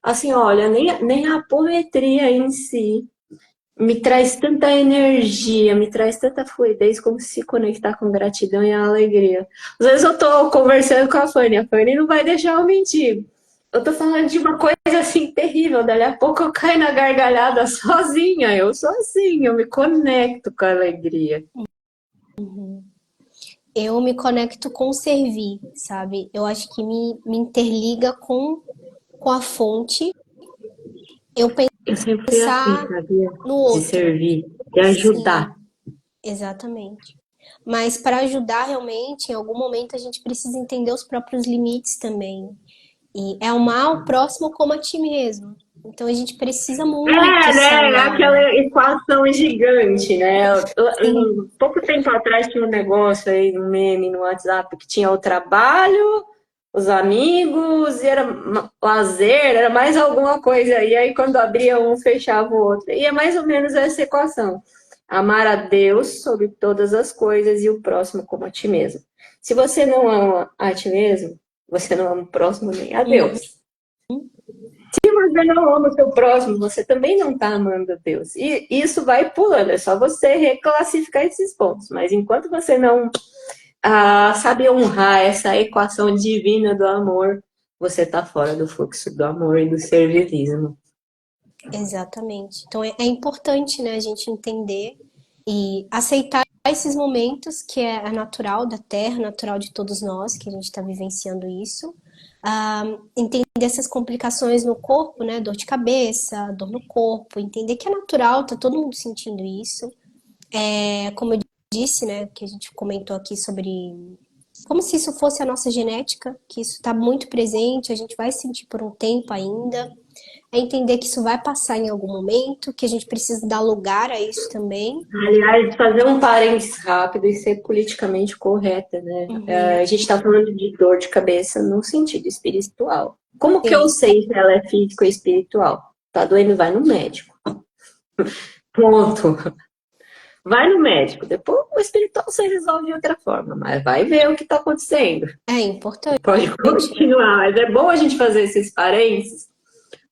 Speaker 2: assim, olha, nem a apometria em si me traz tanta energia, me traz tanta fluidez como se conectar com gratidão e alegria. Às vezes eu tô conversando com a Fanny não vai deixar eu mentir. Eu tô falando de uma coisa assim terrível, dali a pouco eu caio na gargalhada sozinha. Eu sou assim, eu me conecto com a alegria.
Speaker 1: Uhum. Eu me conecto com o servir, sabe? Eu acho que me interliga com a fonte. Eu
Speaker 2: Eu sempre fui assim,
Speaker 1: pensar
Speaker 2: sabia?
Speaker 1: no
Speaker 2: De
Speaker 1: outro.
Speaker 2: servir, de
Speaker 1: Sim,
Speaker 2: ajudar.
Speaker 1: exatamente. Mas para ajudar realmente, em algum momento a gente precisa entender os próprios limites também. E é amar o próximo como a ti mesmo. Então a gente precisa muito
Speaker 2: É,
Speaker 1: se
Speaker 2: né?
Speaker 1: amar, né?
Speaker 2: Aquela equação gigante, né?
Speaker 1: Sim,
Speaker 2: Pouco tempo atrás tinha um negócio aí, um meme no WhatsApp, que tinha o trabalho, os amigos, e era lazer, era mais alguma coisa. E aí, quando abria um, fechava o outro. E é mais ou menos essa equação. Amar a Deus sobre todas as coisas e o próximo como a ti mesmo. Se você não ama a ti mesmo, você não ama o próximo nem a
Speaker 1: uhum,
Speaker 2: Deus. Se você não ama o seu próximo, você também não está amando a Deus. E isso vai pulando, é só você reclassificar esses pontos. Mas enquanto você não sabe honrar essa equação divina do amor, você está fora do fluxo do amor e do servilismo.
Speaker 1: Exatamente. Então é importante, né, a gente entender e aceitar esses momentos que é natural da Terra, natural de todos nós, que a gente está vivenciando isso. Entender essas complicações no corpo, né, dor de cabeça, dor no corpo, entender que é natural, tá todo mundo sentindo isso. Como eu disse, né, que a gente comentou aqui sobre como se isso fosse a nossa genética, que isso está muito presente, a gente vai sentir por um tempo ainda. É entender que isso vai passar em algum momento, que a gente precisa dar lugar a isso também.
Speaker 2: Aliás, fazer um parênteses rápido e ser politicamente correta, né? A gente está falando de dor de cabeça no sentido espiritual. Como que eu sei se ela é física ou espiritual? Tá doendo, vai no médico. Ponto. Vai no médico. Depois o espiritual você resolve de outra forma, mas vai ver o que está acontecendo.
Speaker 1: É importante.
Speaker 2: Pode continuar, mas é bom a gente fazer esses parênteses,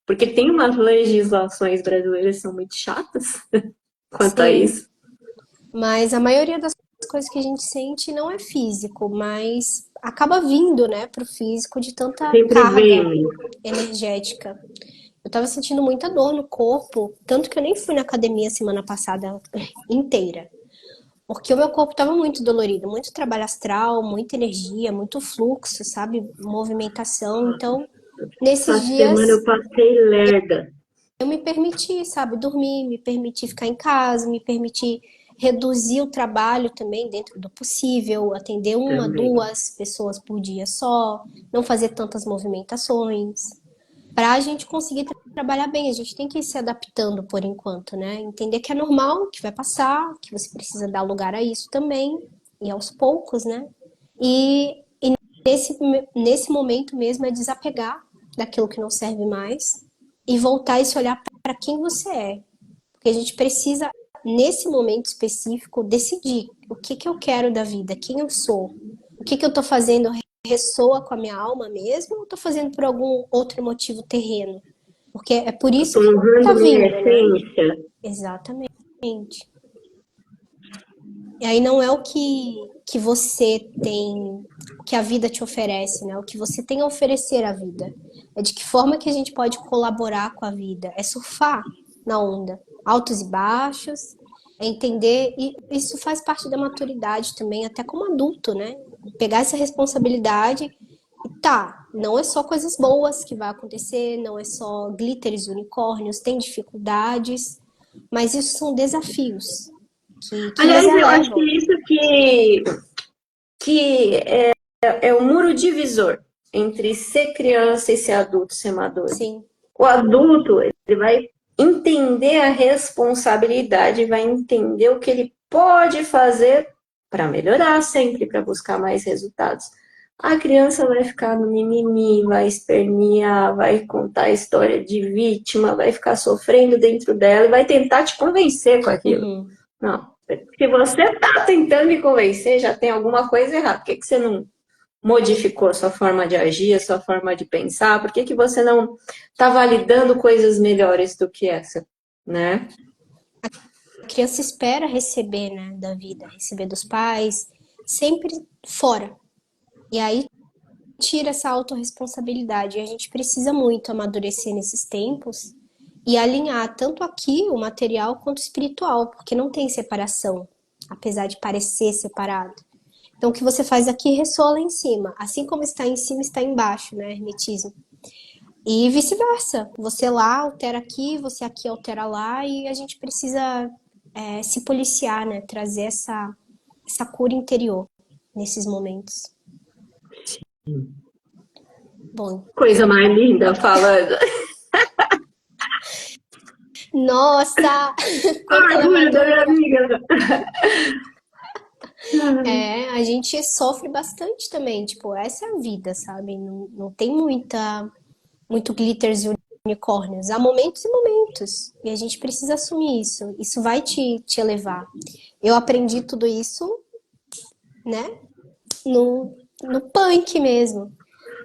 Speaker 2: porque tem umas legislações brasileiras que são muito chatas quanto a isso.
Speaker 1: Mas a maioria das coisas que a gente sente não é físico, mas acaba vindo, né, pro físico de tanta carga energética. Eu tava sentindo muita dor no corpo, tanto que eu nem fui na academia semana passada inteira. Porque o meu corpo tava muito dolorido, muito trabalho astral, muita energia, muito fluxo, sabe? Movimentação. Então, nesses dias
Speaker 2: semana eu passei lerda.
Speaker 1: eu me permiti, sabe, dormir, me permiti ficar em casa, me permiti reduzir o trabalho também dentro do possível, atender uma, duas pessoas por dia só, não fazer tantas movimentações. Para a gente conseguir trabalhar bem, a gente tem que ir se adaptando por enquanto, né? Entender que é normal, que vai passar, que você precisa dar lugar a isso também, e aos poucos, né? E nesse momento mesmo é desapegar daquilo que não serve mais e voltar e se olhar para quem você é. Porque a gente precisa, nesse momento específico, decidir o que eu quero da vida, quem eu sou, o que eu estou fazendo ressoa com a minha alma mesmo ou estou fazendo por algum outro motivo terreno? Porque é por isso que está vindo, né? Exatamente. E aí não é o que você tem, o que a vida te oferece, né? O que você tem a oferecer à vida. É de que forma que a gente pode colaborar com a vida. É surfar na onda. Altos e baixos. É entender, e isso faz parte da maturidade também, até como adulto, né? Pegar essa responsabilidade e tá, não é só coisas boas que vai acontecer, não é só glitters e unicórnios, tem dificuldades, mas isso são desafios que
Speaker 2: Aliás,
Speaker 1: nos
Speaker 2: eu acho
Speaker 1: elevam.
Speaker 2: que isso que é o muro divisor entre ser criança e ser adulto, ser maduro.
Speaker 1: Sim.
Speaker 2: O adulto, ele vai entender a responsabilidade, vai entender o que ele pode fazer para melhorar sempre, para buscar mais resultados. A criança vai ficar no mimimi, vai espernear, vai contar a história de vítima, vai ficar sofrendo dentro dela e vai tentar te convencer com aquilo. Não, se você está tentando me convencer, já tem alguma coisa errada. Por que você não modificou a sua forma de agir, a sua forma de pensar? Por que você não está validando coisas melhores do que essa, né?
Speaker 1: A criança espera receber, né, da vida, receber dos pais, sempre fora. E aí tira essa autorresponsabilidade. E a gente precisa muito amadurecer nesses tempos e alinhar tanto aqui o material quanto o espiritual, porque não tem separação, apesar de parecer separado. Então, o que você faz aqui ressoa lá em cima. Assim como está em cima, está embaixo, né? Hermetismo. E vice-versa. Você lá altera aqui, você aqui altera lá, e a gente precisa se policiar, né? Trazer essa cura interior nesses momentos. Bom.
Speaker 2: Coisa mais linda falando.
Speaker 1: Nossa!
Speaker 2: Orgulho da minha amiga.
Speaker 1: A gente sofre bastante também, tipo, essa é a vida, sabe? Não tem muito glitters e unicórnios. Há momentos e momentos. E a gente precisa assumir isso. Isso vai te elevar. Eu aprendi tudo isso, né? No punk mesmo.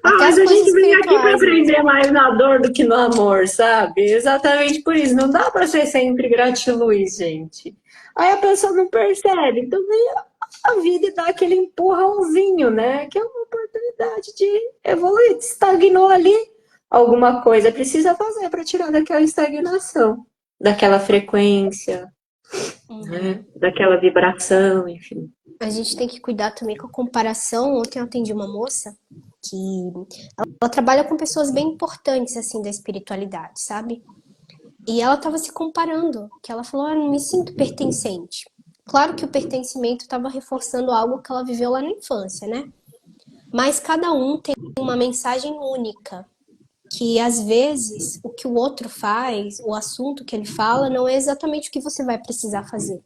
Speaker 2: Ah,
Speaker 1: Até
Speaker 2: mas
Speaker 1: as
Speaker 2: a
Speaker 1: coisas
Speaker 2: gente vem aqui para
Speaker 1: espirituais mesmo.
Speaker 2: aprender mais na dor do que no amor, sabe? Exatamente por isso. Não dá para ser sempre gratiluz, gente. Aí a pessoa não percebe. Então vem a vida e dá aquele empurrãozinho, né? Que é uma oportunidade de evoluir. Estagnou ali, alguma coisa precisa fazer para tirar daquela estagnação, daquela frequência, né?
Speaker 1: Uhum.
Speaker 2: Daquela vibração, enfim.
Speaker 1: A gente tem que cuidar também com a comparação. Ontem eu atendi uma moça que ela trabalha com pessoas bem importantes, assim, da espiritualidade, sabe? E ela estava se comparando, que ela falou, ah, não me sinto pertencente. Claro que o pertencimento estava reforçando algo que ela viveu lá na infância, né? Mas cada um tem uma mensagem única, que às vezes o que o outro faz, o assunto que ele fala, não é exatamente o que você vai precisar fazer.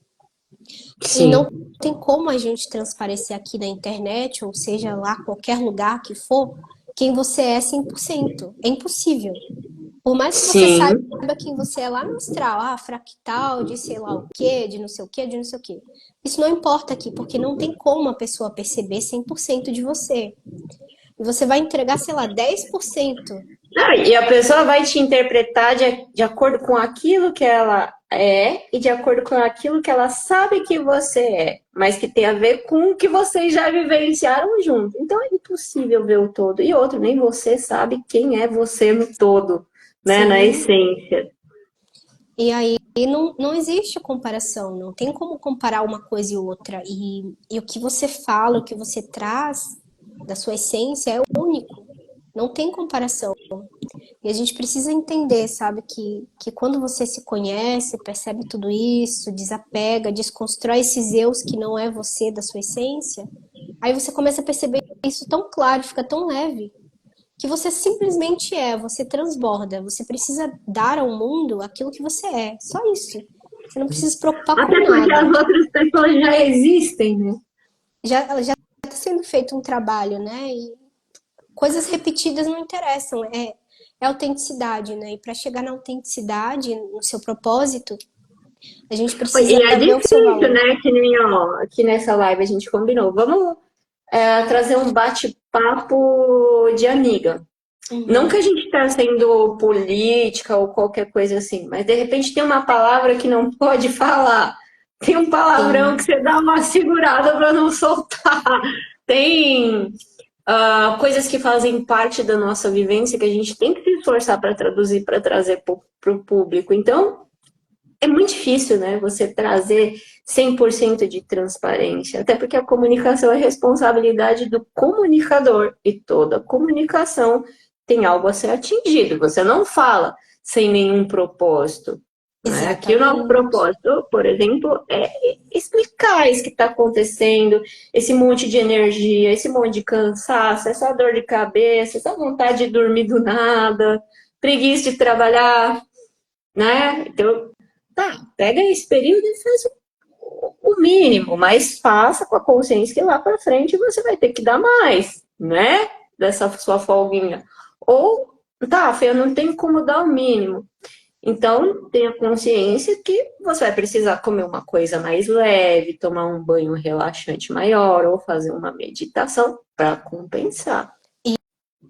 Speaker 1: E
Speaker 2: Sim,
Speaker 1: não tem como a gente transparecer aqui na internet, ou seja lá, qualquer lugar que for, quem você é 100%. É impossível. Por mais que você saiba
Speaker 2: sim.
Speaker 1: quem você é lá no astral, ah, fractal, de sei lá o quê, de não sei o quê, de não sei o quê. Isso não importa aqui, porque não tem como a pessoa perceber 100% de você. E você vai entregar, sei lá, 10%.
Speaker 2: Não, e a pessoa vai te interpretar de acordo com aquilo que ela é e de acordo com aquilo que ela sabe que você é, mas que tem a ver com o que vocês já vivenciaram junto. Então é impossível ver o todo. E outro, nem você sabe quem é você no todo, né? Na
Speaker 1: Sim.
Speaker 2: essência.
Speaker 1: E aí não existe comparação, não tem como comparar uma coisa e outra. E o que você fala, o que você traz da sua essência é único. Não tem comparação. E a gente precisa entender, sabe, que quando você se conhece, percebe tudo isso, desapega, desconstrói esses eus que não é você, da sua essência, aí você começa a perceber isso tão claro, fica tão leve, que você simplesmente é, você transborda, você precisa dar ao mundo aquilo que você é, só isso. Você não precisa se preocupar com
Speaker 2: Até porque as
Speaker 1: nada.
Speaker 2: outras pessoas já existem, né?
Speaker 1: Já está sendo feito um trabalho, né? E coisas repetidas não interessam, é autenticidade, né? E para chegar na autenticidade, no seu propósito, a gente precisa
Speaker 2: E é
Speaker 1: ver o seu
Speaker 2: difícil,
Speaker 1: valor.
Speaker 2: né? Que nem, ó, aqui nessa live a gente combinou. Vamos trazer um bate-papo de amiga. Não que a
Speaker 1: Uhum.
Speaker 2: gente está sendo política ou qualquer coisa assim, mas de repente tem uma palavra que não pode falar. Tem um palavrão que
Speaker 1: Sim,
Speaker 2: você dá uma segurada para não soltar. Tem coisas que fazem parte da nossa vivência que a gente tem que se esforçar para traduzir, para trazer para o público. Então, é muito difícil, né, você trazer 100% de transparência, até porque a comunicação é responsabilidade do comunicador e toda comunicação tem algo a ser atingido. Você não fala sem nenhum propósito, né? Aqui o nosso
Speaker 1: exatamente.
Speaker 2: propósito, por exemplo, é explicar isso que está acontecendo, esse monte de energia, esse monte de cansaço, essa dor de cabeça, essa vontade de dormir do nada, preguiça de trabalhar, né? Então, tá, pega esse período e faz o mínimo, mas faça com a consciência que lá para frente você vai ter que dar mais, né? Dessa sua folguinha. Ou, tá, Fê, eu não tenho como dar o mínimo. Então, tenha consciência que você vai precisar comer uma coisa mais leve, tomar um banho relaxante maior ou fazer uma meditação para compensar.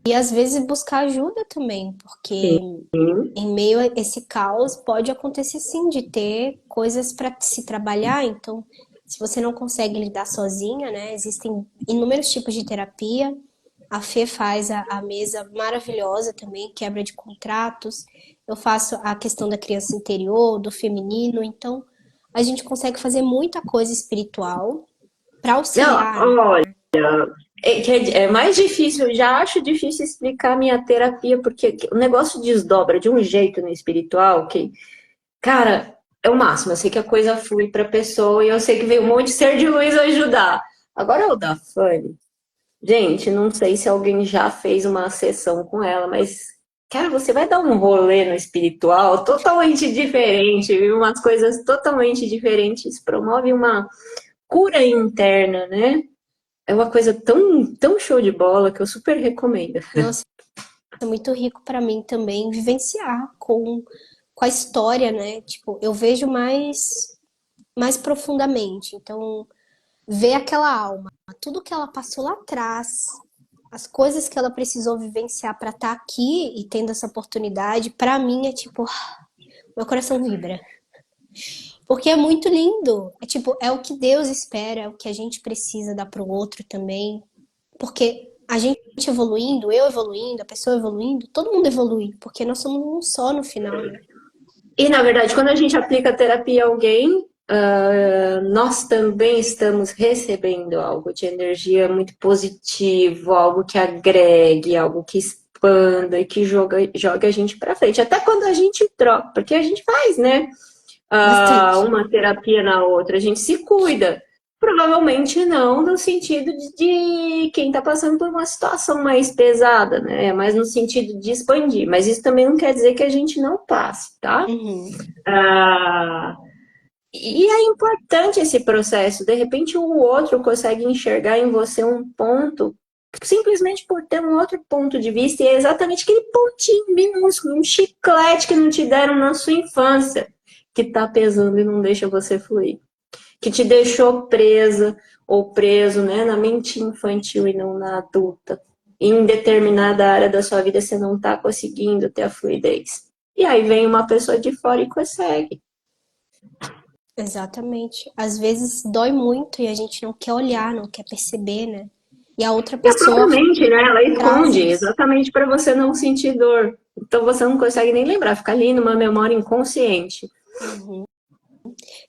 Speaker 1: E às vezes buscar ajuda também, porque
Speaker 2: Sim.
Speaker 1: em meio a esse caos pode acontecer sim de ter coisas para se trabalhar, então se você não consegue lidar sozinha, né, existem inúmeros tipos de terapia. A Fê faz a mesa maravilhosa também, quebra de contratos. Eu faço a questão da criança interior, do feminino, então a gente consegue fazer muita coisa espiritual para
Speaker 2: Não,
Speaker 1: auxiliar, né?
Speaker 2: olha, é mais difícil, eu já acho difícil explicar a minha terapia, porque o negócio desdobra de um jeito no espiritual que, cara, é o máximo. Eu sei que a coisa flui pra pessoa e eu sei que veio um monte de ser de luz ajudar. Agora o da Fanny, gente, não sei se alguém já fez uma sessão com ela, mas, cara, você vai dar um rolê no espiritual totalmente diferente, viu? Umas coisas totalmente diferentes, promove uma cura interna, né? É uma coisa tão show de bola que eu super recomendo.
Speaker 1: Nossa, é muito rico para mim também vivenciar com a história, né? Tipo, eu vejo mais profundamente. Então, ver aquela alma, tudo que ela passou lá atrás, as coisas que ela precisou vivenciar para estar aqui e tendo essa oportunidade, para mim é tipo, meu coração vibra. Porque é muito lindo. É tipo, é o que Deus espera, é o que a gente precisa dar pro outro também. Porque a gente evoluindo, eu evoluindo, a pessoa evoluindo, todo mundo evolui, porque nós somos um só no final, né?
Speaker 2: E, na verdade, quando a gente aplica terapia a alguém, nós também estamos recebendo algo de energia muito positivo, algo que agregue, algo que expanda e que joga a gente para frente. Até quando a gente troca, porque a gente faz, né?
Speaker 1: Bastante.
Speaker 2: Uma terapia na outra, a gente se cuida. Provavelmente não no sentido de quem está passando por uma situação mais pesada, né? Mas no sentido de expandir. Mas isso também não quer dizer que a gente não passe, tá?
Speaker 1: Uhum.
Speaker 2: Ah, e é importante esse processo. De repente, o outro consegue enxergar em você um ponto simplesmente por ter um outro ponto de vista, e é exatamente aquele pontinho minúsculo, um chiclete que não te deram na sua infância, que está pesando e não deixa você fluir. Que te deixou presa ou preso, né, na mente infantil e não na adulta. Em determinada área da sua vida você não está conseguindo ter a fluidez. E aí vem uma pessoa de fora e consegue.
Speaker 1: Exatamente. Às vezes dói muito e a gente não quer olhar, não quer perceber, né? E a outra
Speaker 2: E a própria
Speaker 1: pessoa
Speaker 2: mente, né, ela
Speaker 1: traz
Speaker 2: esconde
Speaker 1: isso.
Speaker 2: exatamente para você não sentir dor. Então você não consegue nem lembrar, fica ali numa memória inconsciente.
Speaker 1: Uhum.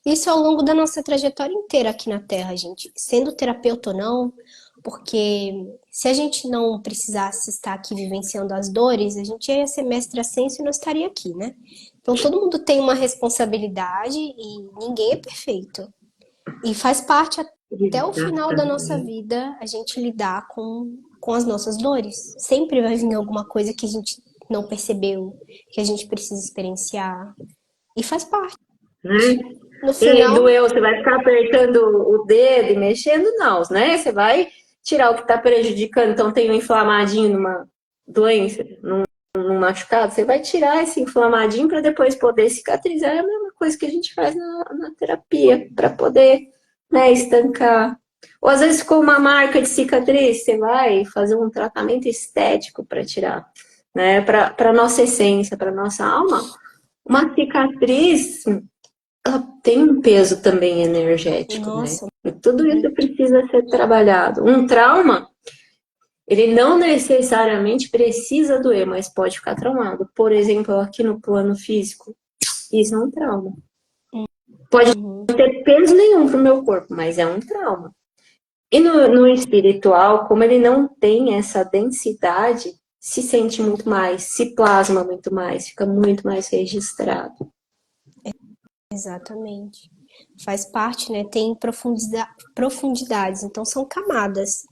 Speaker 1: Isso ao longo da nossa trajetória inteira aqui na Terra, gente. Sendo terapeuta ou não, porque se a gente não precisasse estar aqui vivenciando as dores, a gente ia ser mestre ascenso e não estaria aqui, né? Então todo mundo tem uma responsabilidade e ninguém é perfeito. E faz parte até o final da nossa
Speaker 2: Exatamente.
Speaker 1: vida a gente lidar com as nossas dores. Sempre vai vir alguma coisa que a gente não percebeu, que a gente precisa experienciar. E faz parte.
Speaker 2: Né?
Speaker 1: No
Speaker 2: E aí,
Speaker 1: final,
Speaker 2: doeu, você vai ficar apertando o dedo e mexendo? Não, né? Você vai tirar o que está prejudicando. Então, tem um inflamadinho numa doença, num machucado, você vai tirar esse inflamadinho para depois poder cicatrizar. É a mesma coisa que a gente faz na terapia, para poder, né, estancar. Ou às vezes ficou uma marca de cicatriz, você vai fazer um tratamento estético para tirar, né? Para nossa essência, para nossa alma. Uma cicatriz, ela tem um peso também energético, né?
Speaker 1: nossa,
Speaker 2: E tudo isso precisa ser trabalhado. Um trauma, ele não necessariamente precisa doer, mas pode ficar traumado. Por exemplo, aqui no plano físico, isso é um trauma. Pode
Speaker 1: uhum,
Speaker 2: não ter peso nenhum para o meu corpo, mas é um trauma. E no espiritual, como ele não tem essa densidade, se sente muito mais, se plasma muito mais, fica muito mais registrado.
Speaker 1: exatamente. Faz parte, né? Tem profundidades, então são camadas.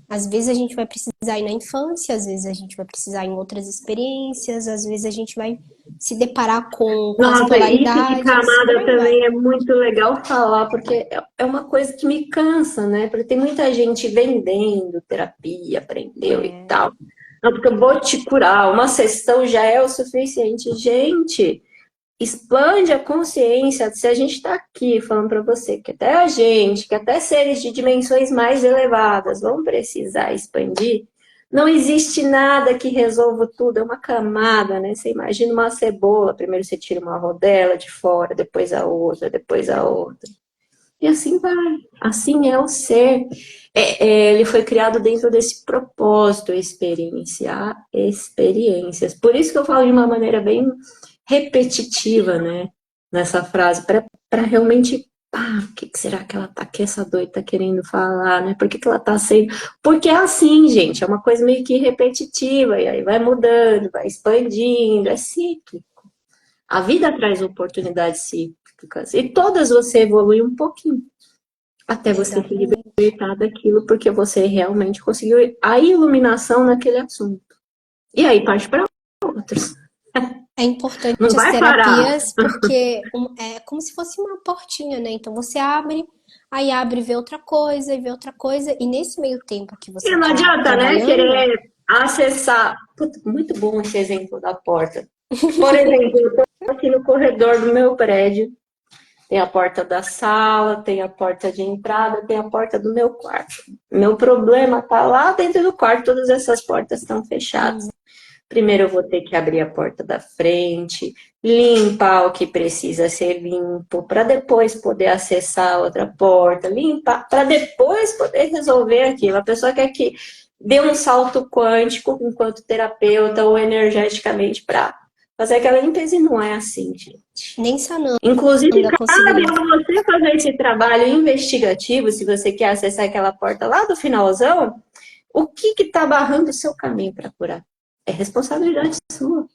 Speaker 1: Às vezes a gente vai precisar ir na infância, às vezes a gente vai precisar em outras experiências, às vezes a gente vai se deparar com as
Speaker 2: Nossa, isso de
Speaker 1: polaridades, por
Speaker 2: camada
Speaker 1: aí vai.
Speaker 2: também é muito legal falar, porque é uma coisa que me cansa, né? Porque tem muita gente vendendo terapia, aprendeu e
Speaker 1: É,
Speaker 2: tal. Não, porque eu vou te curar, uma sessão já é o suficiente. Gente, expande a consciência. Se a gente está aqui falando para você que até a gente, que até seres de dimensões mais elevadas vão precisar expandir, não existe nada que resolva tudo, é uma camada, né? Você imagina uma cebola, primeiro você tira uma rodela de fora, depois a outra, depois a outra. E assim vai. Assim é o ser. Ele foi criado dentro desse propósito, experienciar experiências. Por isso que eu falo de uma maneira bem repetitiva, né? Nessa frase, para realmente. O que será que ela tá que essa doida tá querendo falar, né? Por que ela tá sendo. Porque é assim, gente, é uma coisa meio que repetitiva, e aí vai mudando, vai expandindo, é cíclico. A vida traz oportunidades cíclicas, e todas você evolui um pouquinho até você se
Speaker 1: exatamente.
Speaker 2: libertar daquilo, porque você realmente conseguiu a iluminação naquele assunto. E aí parte para outros.
Speaker 1: É
Speaker 2: Não
Speaker 1: importante as
Speaker 2: vai parar.
Speaker 1: terapias porque é como se fosse uma portinha, né? Então você abre, aí abre e vê outra coisa, e vê outra coisa, e nesse meio tempo que você
Speaker 2: E não
Speaker 1: tá
Speaker 2: adianta, né,
Speaker 1: trabalhando,
Speaker 2: querer acessar. Puta, muito bom esse exemplo da porta. Por exemplo, eu estou aqui no corredor do meu prédio, Tem a porta da sala, tem a porta de entrada, tem a porta do meu quarto. Meu problema tá lá dentro do quarto, todas essas portas estão fechadas. Primeiro eu vou ter que abrir a porta da frente, limpar o que precisa ser limpo, para depois poder acessar a outra porta, limpar, para depois poder resolver aquilo. A pessoa quer que dê um salto quântico enquanto terapeuta ou energeticamente para fazer aquela limpeza e não é assim, gente.
Speaker 1: Nem sanando.
Speaker 2: Inclusive, cabe
Speaker 1: conseguindo.
Speaker 2: a você fazer esse trabalho investigativo, se você quer acessar aquela porta lá do finalzão, o que está barrando o seu caminho para curar? É responsabilidade sua.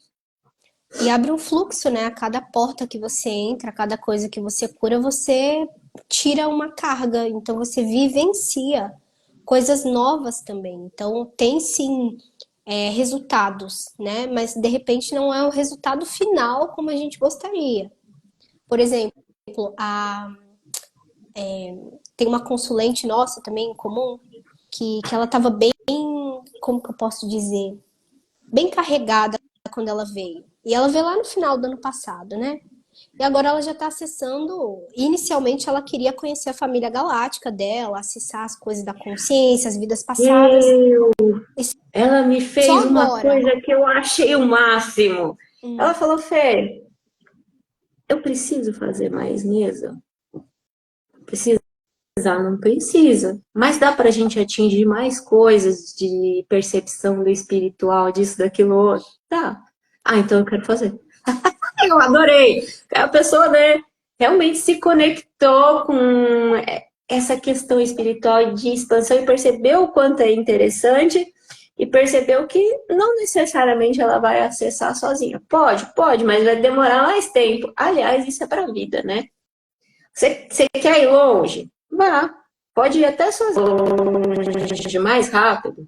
Speaker 1: E abre um fluxo, né? A cada porta que você entra, a cada coisa que você cura, você tira uma carga. Então você vivencia coisas novas também. Então tem sim resultados, né? Mas de repente não é o resultado final como a gente gostaria. Por exemplo, tem uma consulente nossa também em comum que ela estava bem, como que eu posso dizer, bem carregada quando ela veio. E ela veio lá no final do ano passado, né? E agora ela já está acessando. Inicialmente ela queria conhecer a família galáctica dela, acessar as coisas da consciência, as vidas passadas.
Speaker 2: Ela me fez
Speaker 1: Só
Speaker 2: uma
Speaker 1: agora.
Speaker 2: coisa que eu achei o máximo. Ela falou, Fê, eu preciso fazer mais mesa? Precisa? Não precisa. Mas dá pra gente atingir mais coisas de percepção do espiritual, disso, daquilo, outro? Dá. Ah, então eu quero fazer. Eu adorei. A pessoa, né, realmente se conectou com essa questão espiritual de expansão e percebeu o quanto é interessante e percebeu que não necessariamente ela vai acessar sozinha. Pode, mas vai demorar mais tempo. Aliás, isso é para a vida, né? Você quer ir longe? Vá. Pode ir até sozinho, mais rápido.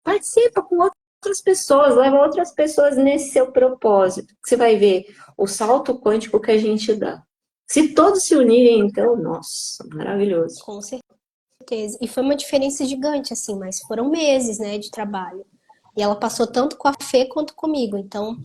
Speaker 2: Participa com outras pessoas, leva outras pessoas nesse seu propósito. Você vai ver o salto quântico que a gente dá. Se todos se unirem, então, nossa, maravilhoso.
Speaker 1: Com certeza. E foi uma diferença gigante, assim, mas foram meses, né, de trabalho. E ela passou tanto com a Fê quanto comigo. Então,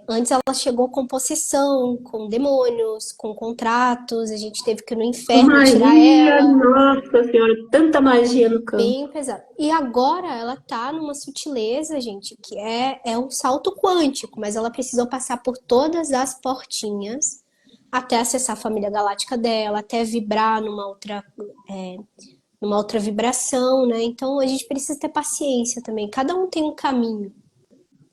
Speaker 1: antes ela chegou com possessão, com demônios, com contratos. A gente teve que ir no inferno tirar
Speaker 2: Magia,
Speaker 1: ela.
Speaker 2: nossa senhora, tanta magia no campo.
Speaker 1: Bem pesado. E agora ela tá numa sutileza, gente, que é um salto quântico, mas ela precisou passar por todas as portinhas até acessar a família galáctica dela, até vibrar numa outra vibração, né? Então a gente precisa ter paciência também. Cada um tem um caminho,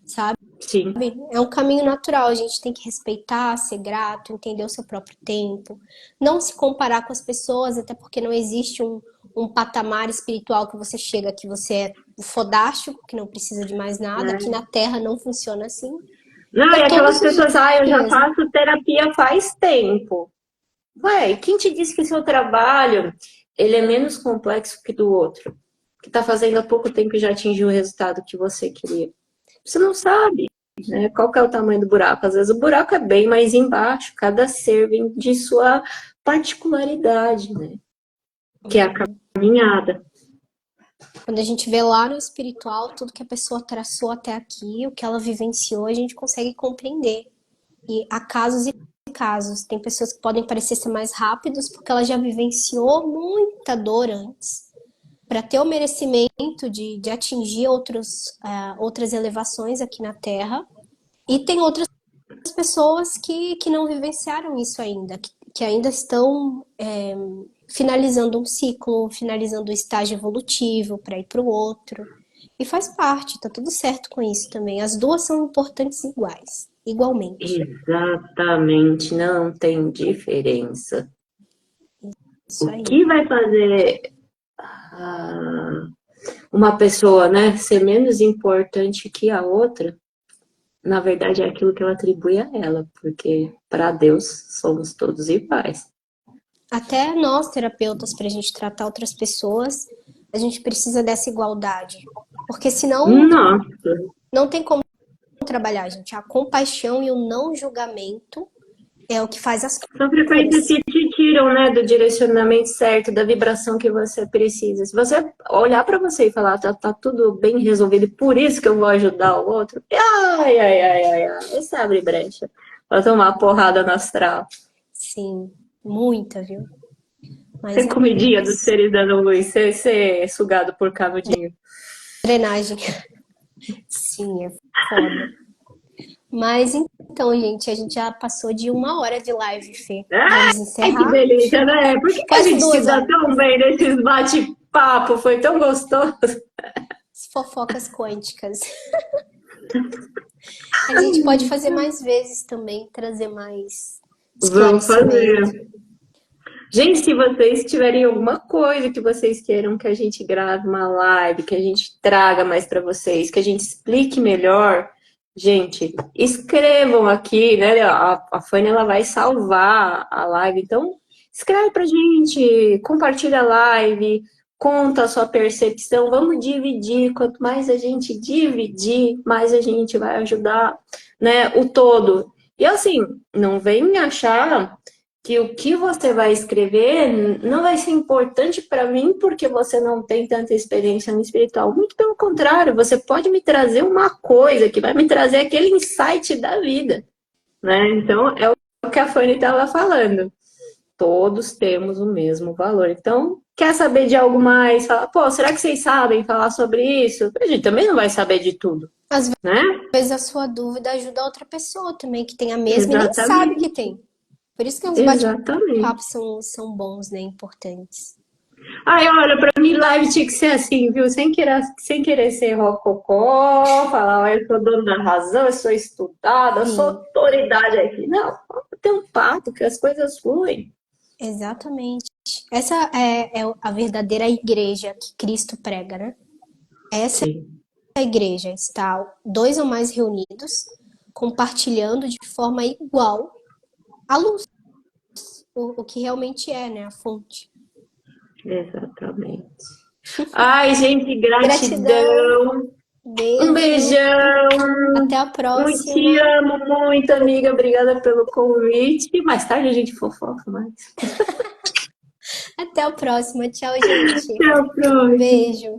Speaker 1: sabe?
Speaker 2: Sim.
Speaker 1: É um caminho natural, a gente tem que respeitar, ser grato, entender o seu próprio tempo, não se comparar com as pessoas, até porque não existe um patamar espiritual que você chega, que você é fodástico, que não precisa de mais nada, aqui na Terra não funciona assim.
Speaker 2: Não, e aquelas
Speaker 1: Todos
Speaker 2: pessoas, eu já
Speaker 1: mesmo.
Speaker 2: faço terapia faz tempo. Ué, quem te disse que seu trabalho ele é menos complexo que do outro? Que está fazendo há pouco tempo e já atingiu o resultado que você queria. Você não sabe, né? Qual que é o tamanho do buraco? Às vezes o buraco é bem mais embaixo, cada ser vem de sua particularidade, né? Que é a caminhada.
Speaker 1: Quando a gente vê lá no espiritual, tudo que a pessoa traçou até aqui, o que ela vivenciou, a gente consegue compreender. E há casos e casos. Tem pessoas que podem parecer ser mais rápidos porque ela já vivenciou muita dor antes. Para ter o merecimento de atingir outras elevações aqui na Terra. E tem outras pessoas que não vivenciaram isso ainda, que ainda estão finalizando um ciclo, finalizando o estágio evolutivo para ir para o outro. E faz parte, tá tudo certo com isso também. As duas são importantes igualmente.
Speaker 2: Exatamente, não tem diferença.
Speaker 1: Isso
Speaker 2: O
Speaker 1: aí.
Speaker 2: que vai fazer uma pessoa, né, ser menos importante que a outra, na verdade, é aquilo que ela atribui a ela, porque para Deus somos todos iguais.
Speaker 1: Até nós, terapeutas, para a gente tratar outras pessoas, a gente precisa dessa igualdade. Porque senão
Speaker 2: Nossa.
Speaker 1: não tem como trabalhar, gente. A compaixão e o não julgamento é o que faz as
Speaker 2: São frequências que te tiram, né, do direcionamento certo, da vibração que você precisa. Se você olhar para você e falar, tá tudo bem resolvido, e por isso que eu vou ajudar o outro, ai, você abre brecha para tomar porrada no astral.
Speaker 1: Sim, muita, viu? Mas
Speaker 2: Tem
Speaker 1: é
Speaker 2: comidinha dos
Speaker 1: muitas.
Speaker 2: seres dando luz, ser sugado por canudinho.
Speaker 1: Drenagem. Sim, é foda. Mas então, gente, a gente já passou de 1 hora de live, Fê. Vamos
Speaker 2: Ai, que
Speaker 1: encerrar?
Speaker 2: delícia, né? Por que que a
Speaker 1: Quase
Speaker 2: gente se
Speaker 1: duas
Speaker 2: dá
Speaker 1: horas.
Speaker 2: tão bem nesses bate-papo? Foi tão gostoso.
Speaker 1: Fofocas quânticas. A gente pode fazer mais vezes também, trazer mais
Speaker 2: Vamos
Speaker 1: esclarecimento.
Speaker 2: fazer. Gente, se vocês tiverem alguma coisa que vocês queiram que a gente grave uma live, que a gente traga mais para vocês, que a gente explique melhor, gente, escrevam aqui, né? A Fanny ela vai salvar a live, então escreve pra gente, compartilha a live, conta a sua percepção, vamos dividir. Quanto mais a gente dividir, mais a gente vai ajudar, né, o todo. E assim, não vem achar que o que você vai escrever não vai ser importante para mim porque você não tem tanta experiência no espiritual. Muito pelo contrário, você pode me trazer uma coisa que vai me trazer aquele insight da vida, né? Então, é o que a Fanny estava falando. Todos temos o mesmo valor. Então, quer saber de algo mais? Fala, pô, será que vocês sabem falar sobre isso? A gente também não vai saber de tudo,
Speaker 1: Às
Speaker 2: né?
Speaker 1: vezes a sua dúvida ajuda a outra pessoa também, que tem a mesma e nem sabe que
Speaker 2: Exatamente.
Speaker 1: tem. Por isso que os
Speaker 2: Exatamente.
Speaker 1: bate-papos são bons, né? Importantes.
Speaker 2: Ai, olha, pra mim live tinha que ser assim, viu? Sem querer ser rococó, falar, olha, eu sou dono da razão, eu sou estudada, eu sou
Speaker 1: Sim,
Speaker 2: autoridade aqui. Não, vamos ter um papo, que as coisas fluem.
Speaker 1: exatamente. Essa é a verdadeira igreja que Cristo prega, né? Essa
Speaker 2: Sim,
Speaker 1: é a igreja. Está dois ou mais reunidos, compartilhando de forma igual a luz, o que realmente é, né? A fonte.
Speaker 2: exatamente. Ai, gente,
Speaker 1: Gratidão,
Speaker 2: gratidão. Um
Speaker 1: beijo,
Speaker 2: beijão.
Speaker 1: até a
Speaker 2: Te
Speaker 1: próxima.
Speaker 2: amo muito, amiga. Obrigada pelo convite. Mais tarde a gente fofoca mais.
Speaker 1: Até a próxima. Tchau, gente.
Speaker 2: Até a próxima.
Speaker 1: Beijo.